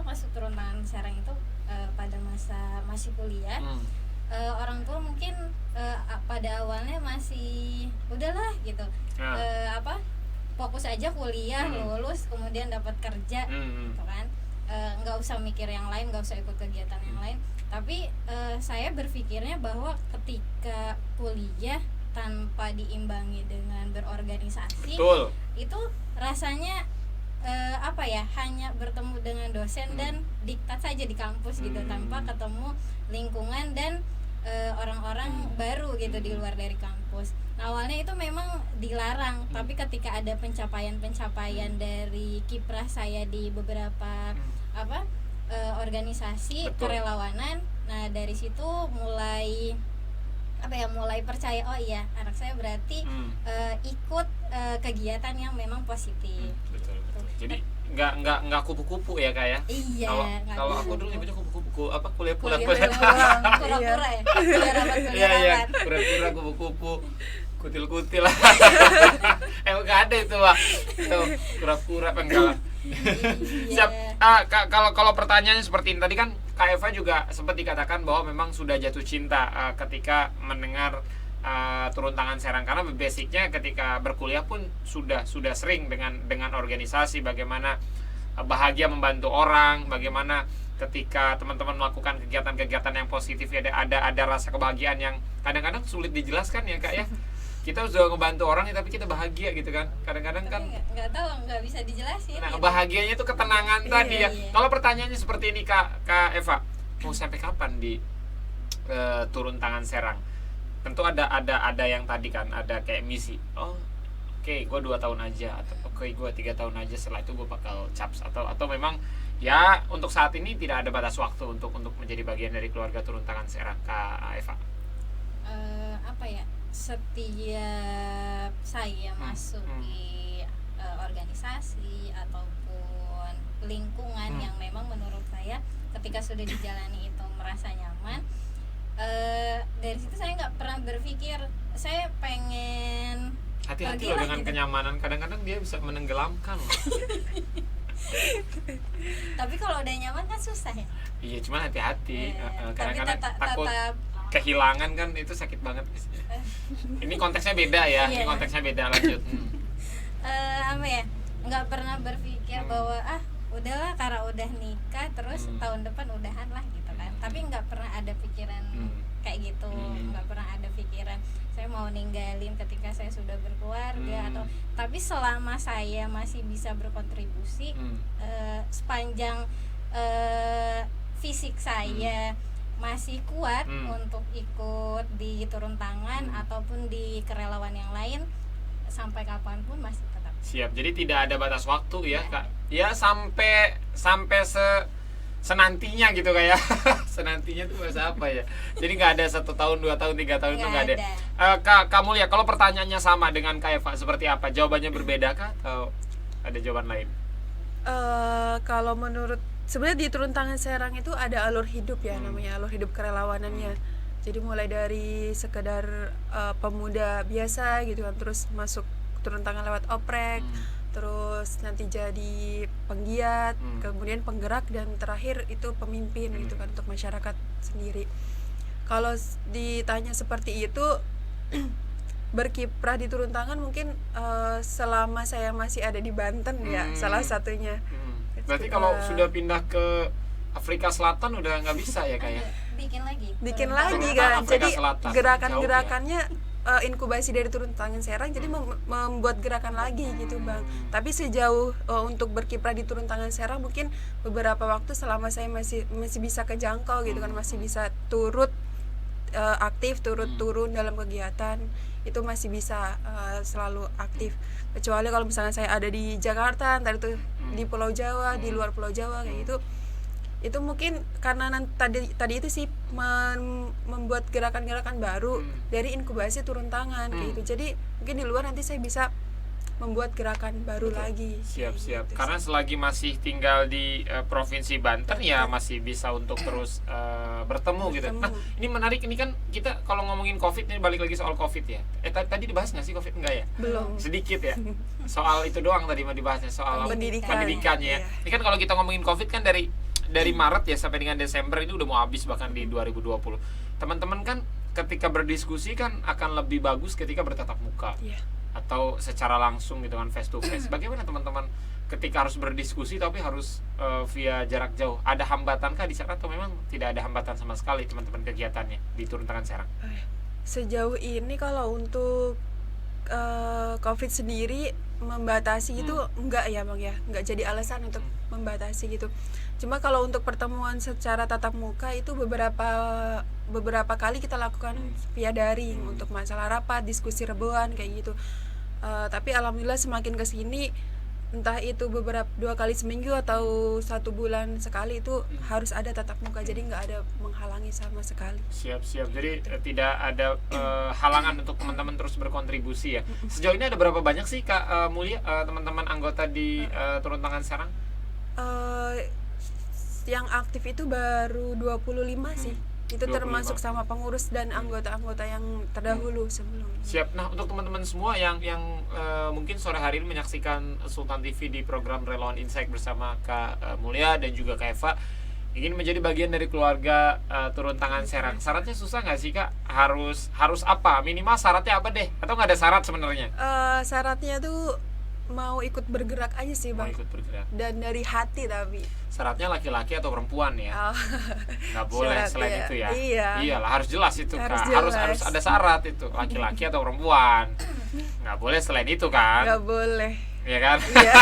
masuk turun tangan Serang itu pada masa masih kuliah. Orang tua mungkin pada awalnya masih udahlah gitu, fokus aja kuliah, lulus kemudian dapat kerja gitu kan, nggak usah mikir yang lain, nggak usah ikut kegiatan yang lain. Tapi saya berpikirnya bahwa ketika kuliah tanpa diimbangi dengan berorganisasi, betul, itu rasanya hanya bertemu dengan dosen dan diktat saja di kampus gitu, tanpa ketemu lingkungan dan orang-orang baru gitu di luar dari kampus. Nah, awalnya itu memang dilarang, tapi ketika ada pencapaian dari kiprah saya di beberapa organisasi kerelawanan, nah dari situ mulai apa ya, mulai percaya, oh iya anak saya berarti ikut kegiatan yang memang positif. Betul. Jadi nggak kupu-kupu ya Kak ya? Iya. Kalau aku dulu nyebutnya kupu-kupu, apa kuliah pulang. Pura-pura ya. Iya, pura-pura kupu-kupu, kutil-kutil. Emang nggak ada itu Pak. Tuh, pura-pura penggalan. Siap. Kalau pertanyaannya seperti ini tadi kan Kak Eva juga sempat dikatakan bahwa memang sudah jatuh cinta ketika mendengar turun tangan Serang, karena basicnya ketika berkuliah pun sudah sering dengan organisasi, bagaimana bahagia membantu orang, bagaimana ketika teman-teman melakukan kegiatan-kegiatan yang positif ya, ada rasa kebahagiaan yang kadang-kadang sulit dijelaskan ya Kak ya. Kita sudah ngebantu orang ya, tapi kita bahagia gitu kan. Kadang-kadang kan nggak tahu, nggak bisa dijelasin. Nah, gitu. bahagianya itu ketenangan tadi ya. Iya. Kalau pertanyaannya seperti ini Kak Eva, mau sampai kapan di turun tangan Serang? Tentu ada yang tadi kan, ada kayak misi. Oh, oke, gue 2 tahun aja, atau oke gue 3 tahun aja, setelah itu gue bakal caps, atau memang ya untuk saat ini tidak ada batas waktu untuk menjadi bagian dari keluarga turun tangan Serang, Kak Eva. Apa ya? Setiap saya masuk di organisasi ataupun lingkungan yang memang menurut saya ketika sudah dijalani itu merasa nyaman, dari situ saya nggak pernah berpikir saya pengen Hati-hati pergi loh lah dengan gitu. kenyamanan, kadang-kadang dia bisa menenggelamkan loh. Tapi kalau udah nyaman kan susah ya. Iya, cuman hati-hati. Tapi Kadang-kadang tetap takut kehilangan kan, itu sakit banget. Ini konteksnya beda ya, ini Iya. konteksnya beda, lanjut. Apa ya, nggak pernah berpikir bahwa udahlah karena udah nikah terus tahun depan udahan lah gitu kan. Tapi nggak pernah ada pikiran kayak gitu, nggak pernah ada pikiran saya mau ninggalin ketika saya sudah berkeluarga atau, tapi selama saya masih bisa berkontribusi sepanjang fisik saya masih kuat untuk ikut di turun tangan ataupun di kerelawan yang lain, sampai kapanpun masih tetap. Siap. Jadi tidak ada batas waktu ya Kak. Ya sampai senantinya gitu kayak. Senantinya itu bahasa apa ya? Jadi nggak ada 1 tahun, 2 tahun, 3 tahun, itu nggak ada. Kamu lihat kalau pertanyaannya sama dengan Kak Eva, seperti apa? Jawabannya berbeda kah atau ada jawaban lain? Kalau menurut, sebenarnya di turun tangan Serang itu ada alur hidup ya, namanya alur hidup kerelawanannya. Jadi mulai dari sekedar pemuda biasa gitu kan, terus masuk turun tangan lewat oprek, terus nanti jadi penggiat, kemudian penggerak, dan terakhir itu pemimpin gitu kan untuk masyarakat sendiri. Kalau ditanya seperti itu, berkiprah di turun tangan mungkin selama saya masih ada di Banten ya, salah satunya. Berarti kalau sudah pindah ke Afrika Selatan udah nggak bisa ya kayak? Bikin lagi kan. Afrika Jadi Selatan, gerakan-gerakannya inkubasi dari turun tangan Serang, jadi membuat gerakan lagi gitu Bang. Tapi sejauh untuk berkiprah di turun tangan Serang mungkin beberapa waktu selama saya masih bisa kejangkau gitu kan, masih bisa turut aktif, turut turun dalam kegiatan, itu masih bisa selalu aktif. Kecuali kalau misalnya saya ada di Jakarta, entar itu di Pulau Jawa, di luar Pulau Jawa kayak gitu, itu mungkin karena tadi itu sih membuat gerakan-gerakan baru dari inkubasi turun tangan kayak gitu. Jadi mungkin di luar nanti saya bisa membuat gerakan baru lagi. Siap. Gitu. Karena selagi masih tinggal di provinsi Banten ya masih bisa untuk terus bertemu gitu. Nah, ini menarik, ini kan kita kalau ngomongin COVID, ini balik lagi soal COVID ya. Tadi dibahas nggak sih COVID? Enggak ya? Belum. Sedikit ya. Soal itu doang tadi mau dibahasnya, soal pendidikannya ya. Iya. Ini kan kalau kita ngomongin COVID kan dari Maret ya sampai dengan Desember itu udah mau habis, bahkan di 2020. Teman-teman kan ketika berdiskusi kan akan lebih bagus ketika bertatap muka. Iya. Atau secara langsung gitu kan, face to face. Bagaimana teman-teman ketika harus berdiskusi tapi harus via jarak jauh? Ada hambatankah di sana atau memang tidak ada hambatan sama sekali teman-teman kegiatannya di turun tangan Serang? Sejauh ini kalau untuk COVID sendiri membatasi itu enggak ya Bang ya, enggak jadi alasan untuk membatasi gitu. Cuma kalau untuk pertemuan secara tatap muka itu beberapa kali kita lakukan via daring untuk masalah rapat, diskusi rebuan kayak gitu. Tapi alhamdulillah semakin kesini entah itu beberapa 2 kali seminggu atau 1 bulan sekali itu harus ada tatap muka, jadi nggak ada menghalangi sama sekali. Siap. Jadi tidak ada halangan untuk teman-teman terus berkontribusi ya. Sejauh ini ada berapa banyak sih Kak Mulia teman-teman anggota di Turun Tangan Serang? Yang aktif itu baru 25 sih. Itu 25. termasuk sama pengurus dan anggota-anggota yang terdahulu sebelumnya. Siap. Nah, untuk teman-teman semua yang mungkin sore hari ini menyaksikan Sultan TV di program Relawan Insight bersama Kak Mulia dan juga Kak Eva, ingin menjadi bagian dari keluarga Turun Tangan Serang. Syaratnya susah nggak sih Kak? Harus apa? Minimal syaratnya apa deh? Atau nggak ada syarat sebenarnya? Syaratnya tuh mau ikut bergerak aja sih Mau Bang. ikut bergerak. Dan dari hati tapi. Syaratnya laki-laki atau perempuan ya? Nggak boleh Syaratnya, selain itu ya? iya. Iyalah, harus jelas itu Harus Kak. jelas. Harus ada syarat itu, laki-laki atau perempuan. Nggak boleh selain itu kan? Nggak boleh. Iya kan? Iya.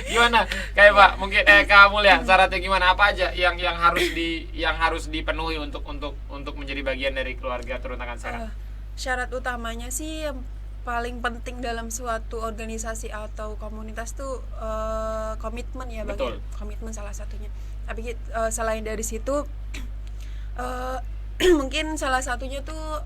Gimana kayak Pak mungkin kamu lihat syaratnya gimana, apa aja yang harus dipenuhi untuk menjadi bagian dari keluarga Turun Tangan Serang? Syarat utamanya sih yang paling penting dalam suatu organisasi atau komunitas tuh komitmen ya Bang. Betul. Komitmen salah satunya. Tapi selain dari situ mungkin salah satunya tuh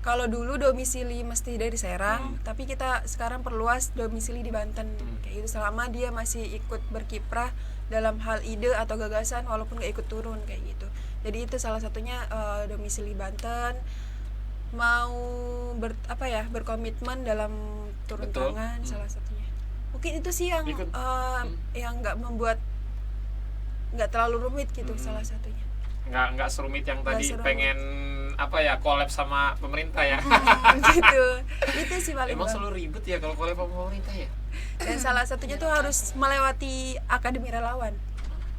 kalau dulu domisili mesti dari Serang, tapi kita sekarang perluas domisili di Banten. Kayak gitu, selama dia masih ikut berkiprah dalam hal ide atau gagasan walaupun gak ikut turun kayak gitu. Jadi itu salah satunya domisili Banten, mau berkomitmen dalam turun Betul. tangan salah satunya. Mungkin itu sih yang Ikut. yang nggak terlalu rumit gitu salah satunya. Nggak serumit yang Nggak tadi serumit. pengen collab sama pemerintah ya. Gitu. Itu sih paling Emang Bang. selalu ribet ya kalau collab sama pemerintah ya. Dan salah satunya tuh harus melewati akademi relawan.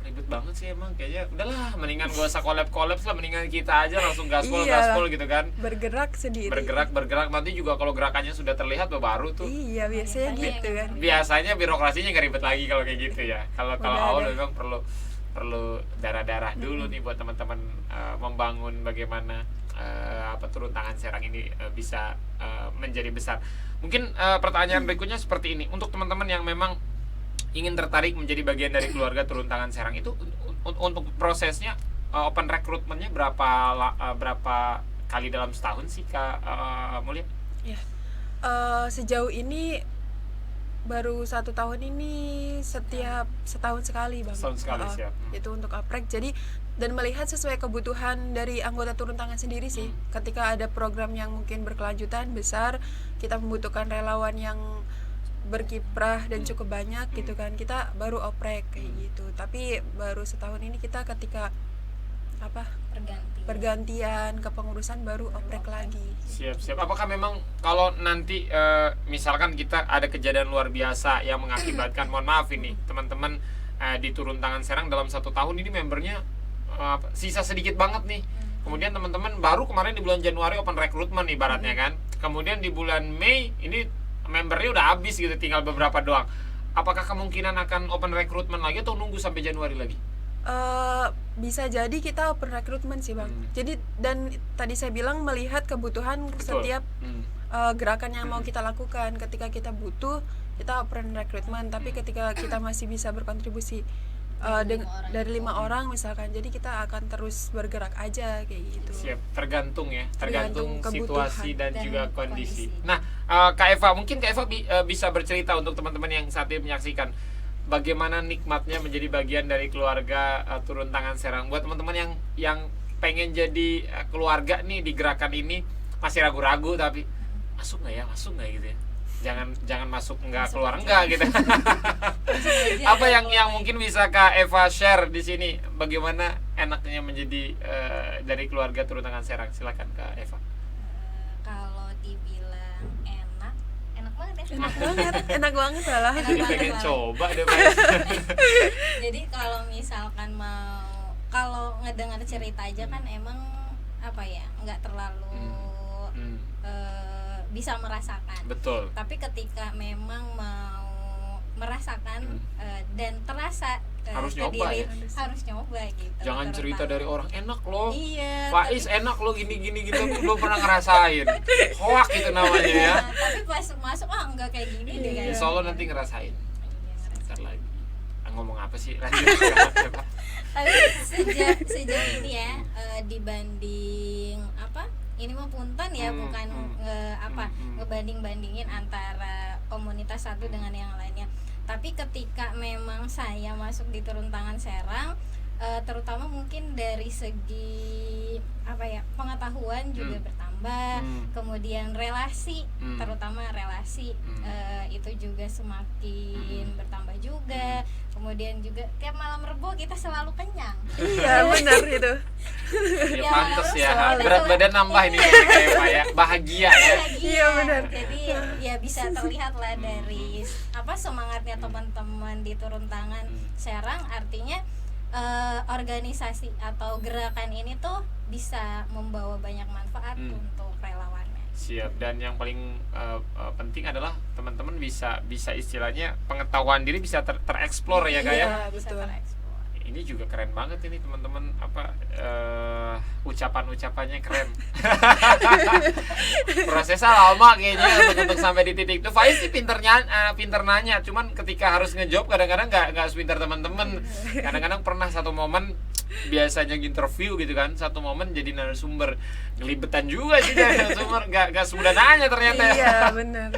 Ribet banget sih emang, kayaknya udahlah mendingan gak usah collab lah, mendingan kita aja langsung gaspol Iyalah. gitu kan. Bergerak sendiri. Bergerak nanti juga kalau gerakannya sudah terlihat baru tuh. Iya, biasanya gitu kan. Biasanya birokrasinya nggak ribet lagi kalau kayak gitu ya. Kalau Udah awal ada. memang perlu darah dulu nih buat teman-teman membangun bagaimana Turun Tangan Serang ini bisa menjadi besar. Mungkin pertanyaan berikutnya seperti ini, untuk teman-teman yang memang ingin tertarik menjadi bagian dari keluarga Turun Tangan Serang itu untuk prosesnya open recruitment-nya berapa kali dalam setahun sih Kak Mulia? Ya. Sejauh ini baru 1 tahun ini setiap setahun sekali Bang. Setahun sekali, siap. Itu untuk aprek. Jadi dan melihat sesuai kebutuhan dari anggota turun tangan sendiri sih. Ketika ada program yang mungkin berkelanjutan besar, kita membutuhkan relawan yang berkiprah dan cukup banyak gitu kan, kita baru oprek kayak gitu. Tapi baru setahun ini kita ketika pergantian kepengurusan baru oprek lagi. Siap. Apakah memang kalau nanti misalkan kita ada kejadian luar biasa yang mengakibatkan, mohon maaf ini teman-teman di Turun Tangan Serang dalam 1 tahun ini membernya sisa sedikit banget nih. Kemudian teman-teman baru kemarin di bulan Januari open recruitment ibaratnya kan. Kemudian di bulan Mei ini membernya udah habis gitu, tinggal beberapa doang. Apakah kemungkinan akan open recruitment lagi atau nunggu sampai Januari lagi? Bisa jadi kita open recruitment sih Bang. Jadi dan tadi saya bilang melihat kebutuhan Betul. setiap gerakan yang mau kita lakukan. Ketika kita butuh, kita open recruitment. Tapi ketika kita masih bisa berkontribusi dari 5 orang misalkan, jadi kita akan terus bergerak aja kayak gitu. Siap, tergantung Tergantung situasi dan dan juga kondisi. kondisi. Nah, Kak Eva, mungkin Kak Eva bisa bercerita untuk teman-teman yang saat ini menyaksikan bagaimana nikmatnya menjadi bagian dari keluarga Turun Tangan Serang. Buat teman-teman yang pengen jadi keluarga nih di gerakan ini, masih ragu-ragu tapi masuk nggak gitu ya. Jangan masuk enggak, keluar enggak gitu. Apa yang mungkin bisa Kak Eva share di sini, bagaimana enaknya menjadi dari keluarga Turun Tangan Serang? Silakan Kak Eva. Kalau dibilang enak banget ya. Enak banget malah. Jadi pengen banget. coba deh. Jadi kalau misalkan kalau ngedengar cerita aja kan emang nggak terlalu bisa merasakan. Betul. Tapi ketika memang mau merasakan dan terasa Harus ke nyoba diri, ya? harus nyoba gitu. Jangan cerita terutama. dari orang enak loh. Iya. Faiz enak loh gini gitu tapi belum pernah ngerasain. Hoak itu namanya ya. Tapi pas masuk enggak kayak gini deh kan. Insya Allah nanti ngerasain. Bentar lagi. Ngomong apa sih? Lanjut. Tapi sejauh ini ya dibanding apa? Ini mah punten ya, bukan ngebanding-bandingin antara komunitas satu dengan yang lainnya. Tapi ketika memang saya masuk di Turun Tangan Serang, terutama mungkin dari segi apa ya, pengetahuan juga bertambah, kemudian relasi, terutama relasi itu juga semakin bertambah juga. Kemudian juga tiap malam Rebo kita selalu kenyang. Iya benar itu. Ya pantes ya. selalu. Berat badan nambah ini kayak Pak ya. Bahagia ya. Iya, benar. Jadi ya bisa terlihat lah dari semangatnya teman-teman di Turun Tangan Serang. Artinya organisasi atau gerakan ini tuh bisa membawa banyak manfaat untuk relawannya. Siap. Dan yang paling penting adalah teman-teman bisa istilahnya pengetahuan diri bisa tereksplor ya kayak. Iya, Bisa betul. tereksplor. Ini juga keren banget ini teman-teman ucapan-ucapannya keren. Prosesnya lama kayaknya untuk sampai di titik itu. Faiz sih pinter nanya, cuman ketika harus ngejawab kadang-kadang nggak sepintar teman-teman. Kadang-kadang pernah satu momen biasanya interview gitu kan, satu momen jadi narasumber, ngelibetan juga sih dari narasumber, nggak semudah nanya ternyata. Iya benar.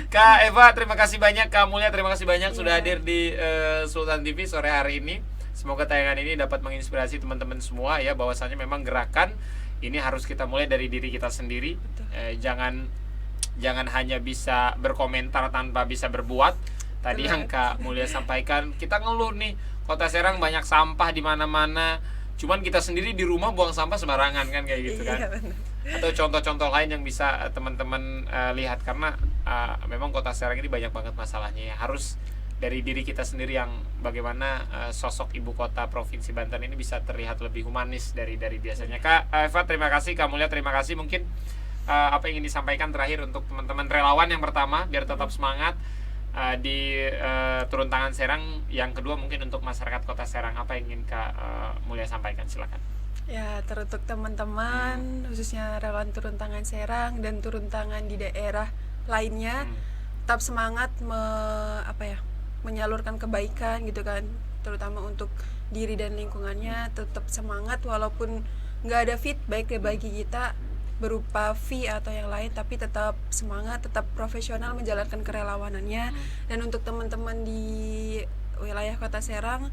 Kak Eva terima kasih banyak, Kak Mulia terima kasih banyak sudah hadir di Sultan TV sore hari ini. Semoga tayangan ini dapat menginspirasi teman-teman semua ya, bahwasanya memang gerakan ini harus kita mulai dari diri kita sendiri. Jangan hanya bisa berkomentar tanpa bisa berbuat. Tadi yang Kak Mulia sampaikan, kita ngeluh nih Kota Serang banyak sampah di mana-mana, cuman kita sendiri di rumah buang sampah sembarangan kan kayak gitu kan. Iya benar. Atau contoh-contoh lain yang bisa teman-teman lihat, karena memang Kota Serang ini banyak banget masalahnya ya. Harus dari diri kita sendiri yang bagaimana sosok ibu kota provinsi Banten ini bisa terlihat lebih humanis dari biasanya. Kak Eva terima kasih, Kak Mulia terima kasih. Mungkin apa yang ingin disampaikan terakhir untuk teman-teman relawan yang pertama biar tetap semangat di Turun Tangan Serang, yang kedua mungkin untuk masyarakat Kota Serang, apa yang ingin Kak Mulia sampaikan, silakan. Ya, teruntuk teman-teman khususnya relawan Turun Tangan Serang dan turun tangan di daerah lainnya, tetap semangat menyalurkan kebaikan gitu kan, terutama untuk diri dan lingkungannya. Tetap semangat walaupun nggak ada feedback bagi kita berupa fee atau yang lain, tapi tetap semangat, tetap profesional menjalankan kerelawanannya. Dan untuk teman-teman di wilayah Kota Serang,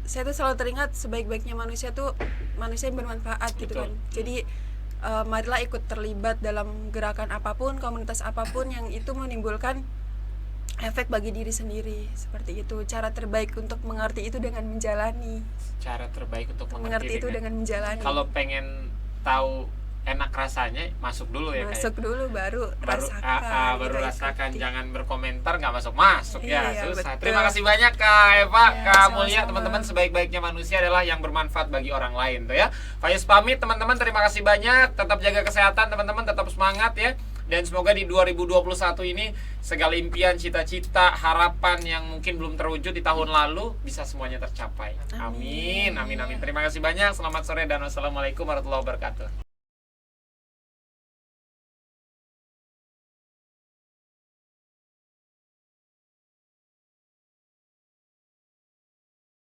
saya tuh selalu teringat sebaik-baiknya manusia tuh manusia yang bermanfaat gitu kan. Jadi marilah ikut terlibat dalam gerakan apapun, komunitas apapun yang itu menimbulkan efek bagi diri sendiri. Seperti itu. Cara terbaik untuk mengerti itu dengan menjalani. Cara terbaik untuk Mengerti itu dengan menjalani. Kalau pengen tahu enak rasanya, masuk dulu ya. Masuk dulu baru rasakan. Baru gitu, rasakan, ikuti. jangan berkomentar nggak masuk ya. Iya, Susah. betul. Terima kasih banyak Kak Eva, Ya, Kak Mulia. sama-sama. Teman-teman, sebaik-baiknya manusia adalah yang bermanfaat bagi orang lain tuh ya. Faiz pamit teman-teman, terima kasih banyak. Tetap jaga kesehatan teman-teman, tetap semangat ya. Dan semoga di 2021 ini segala impian, cita-cita, harapan yang mungkin belum terwujud di tahun lalu bisa semuanya tercapai. Amin. Amin. Terima kasih banyak. Selamat sore dan wassalamualaikum warahmatullahi wabarakatuh.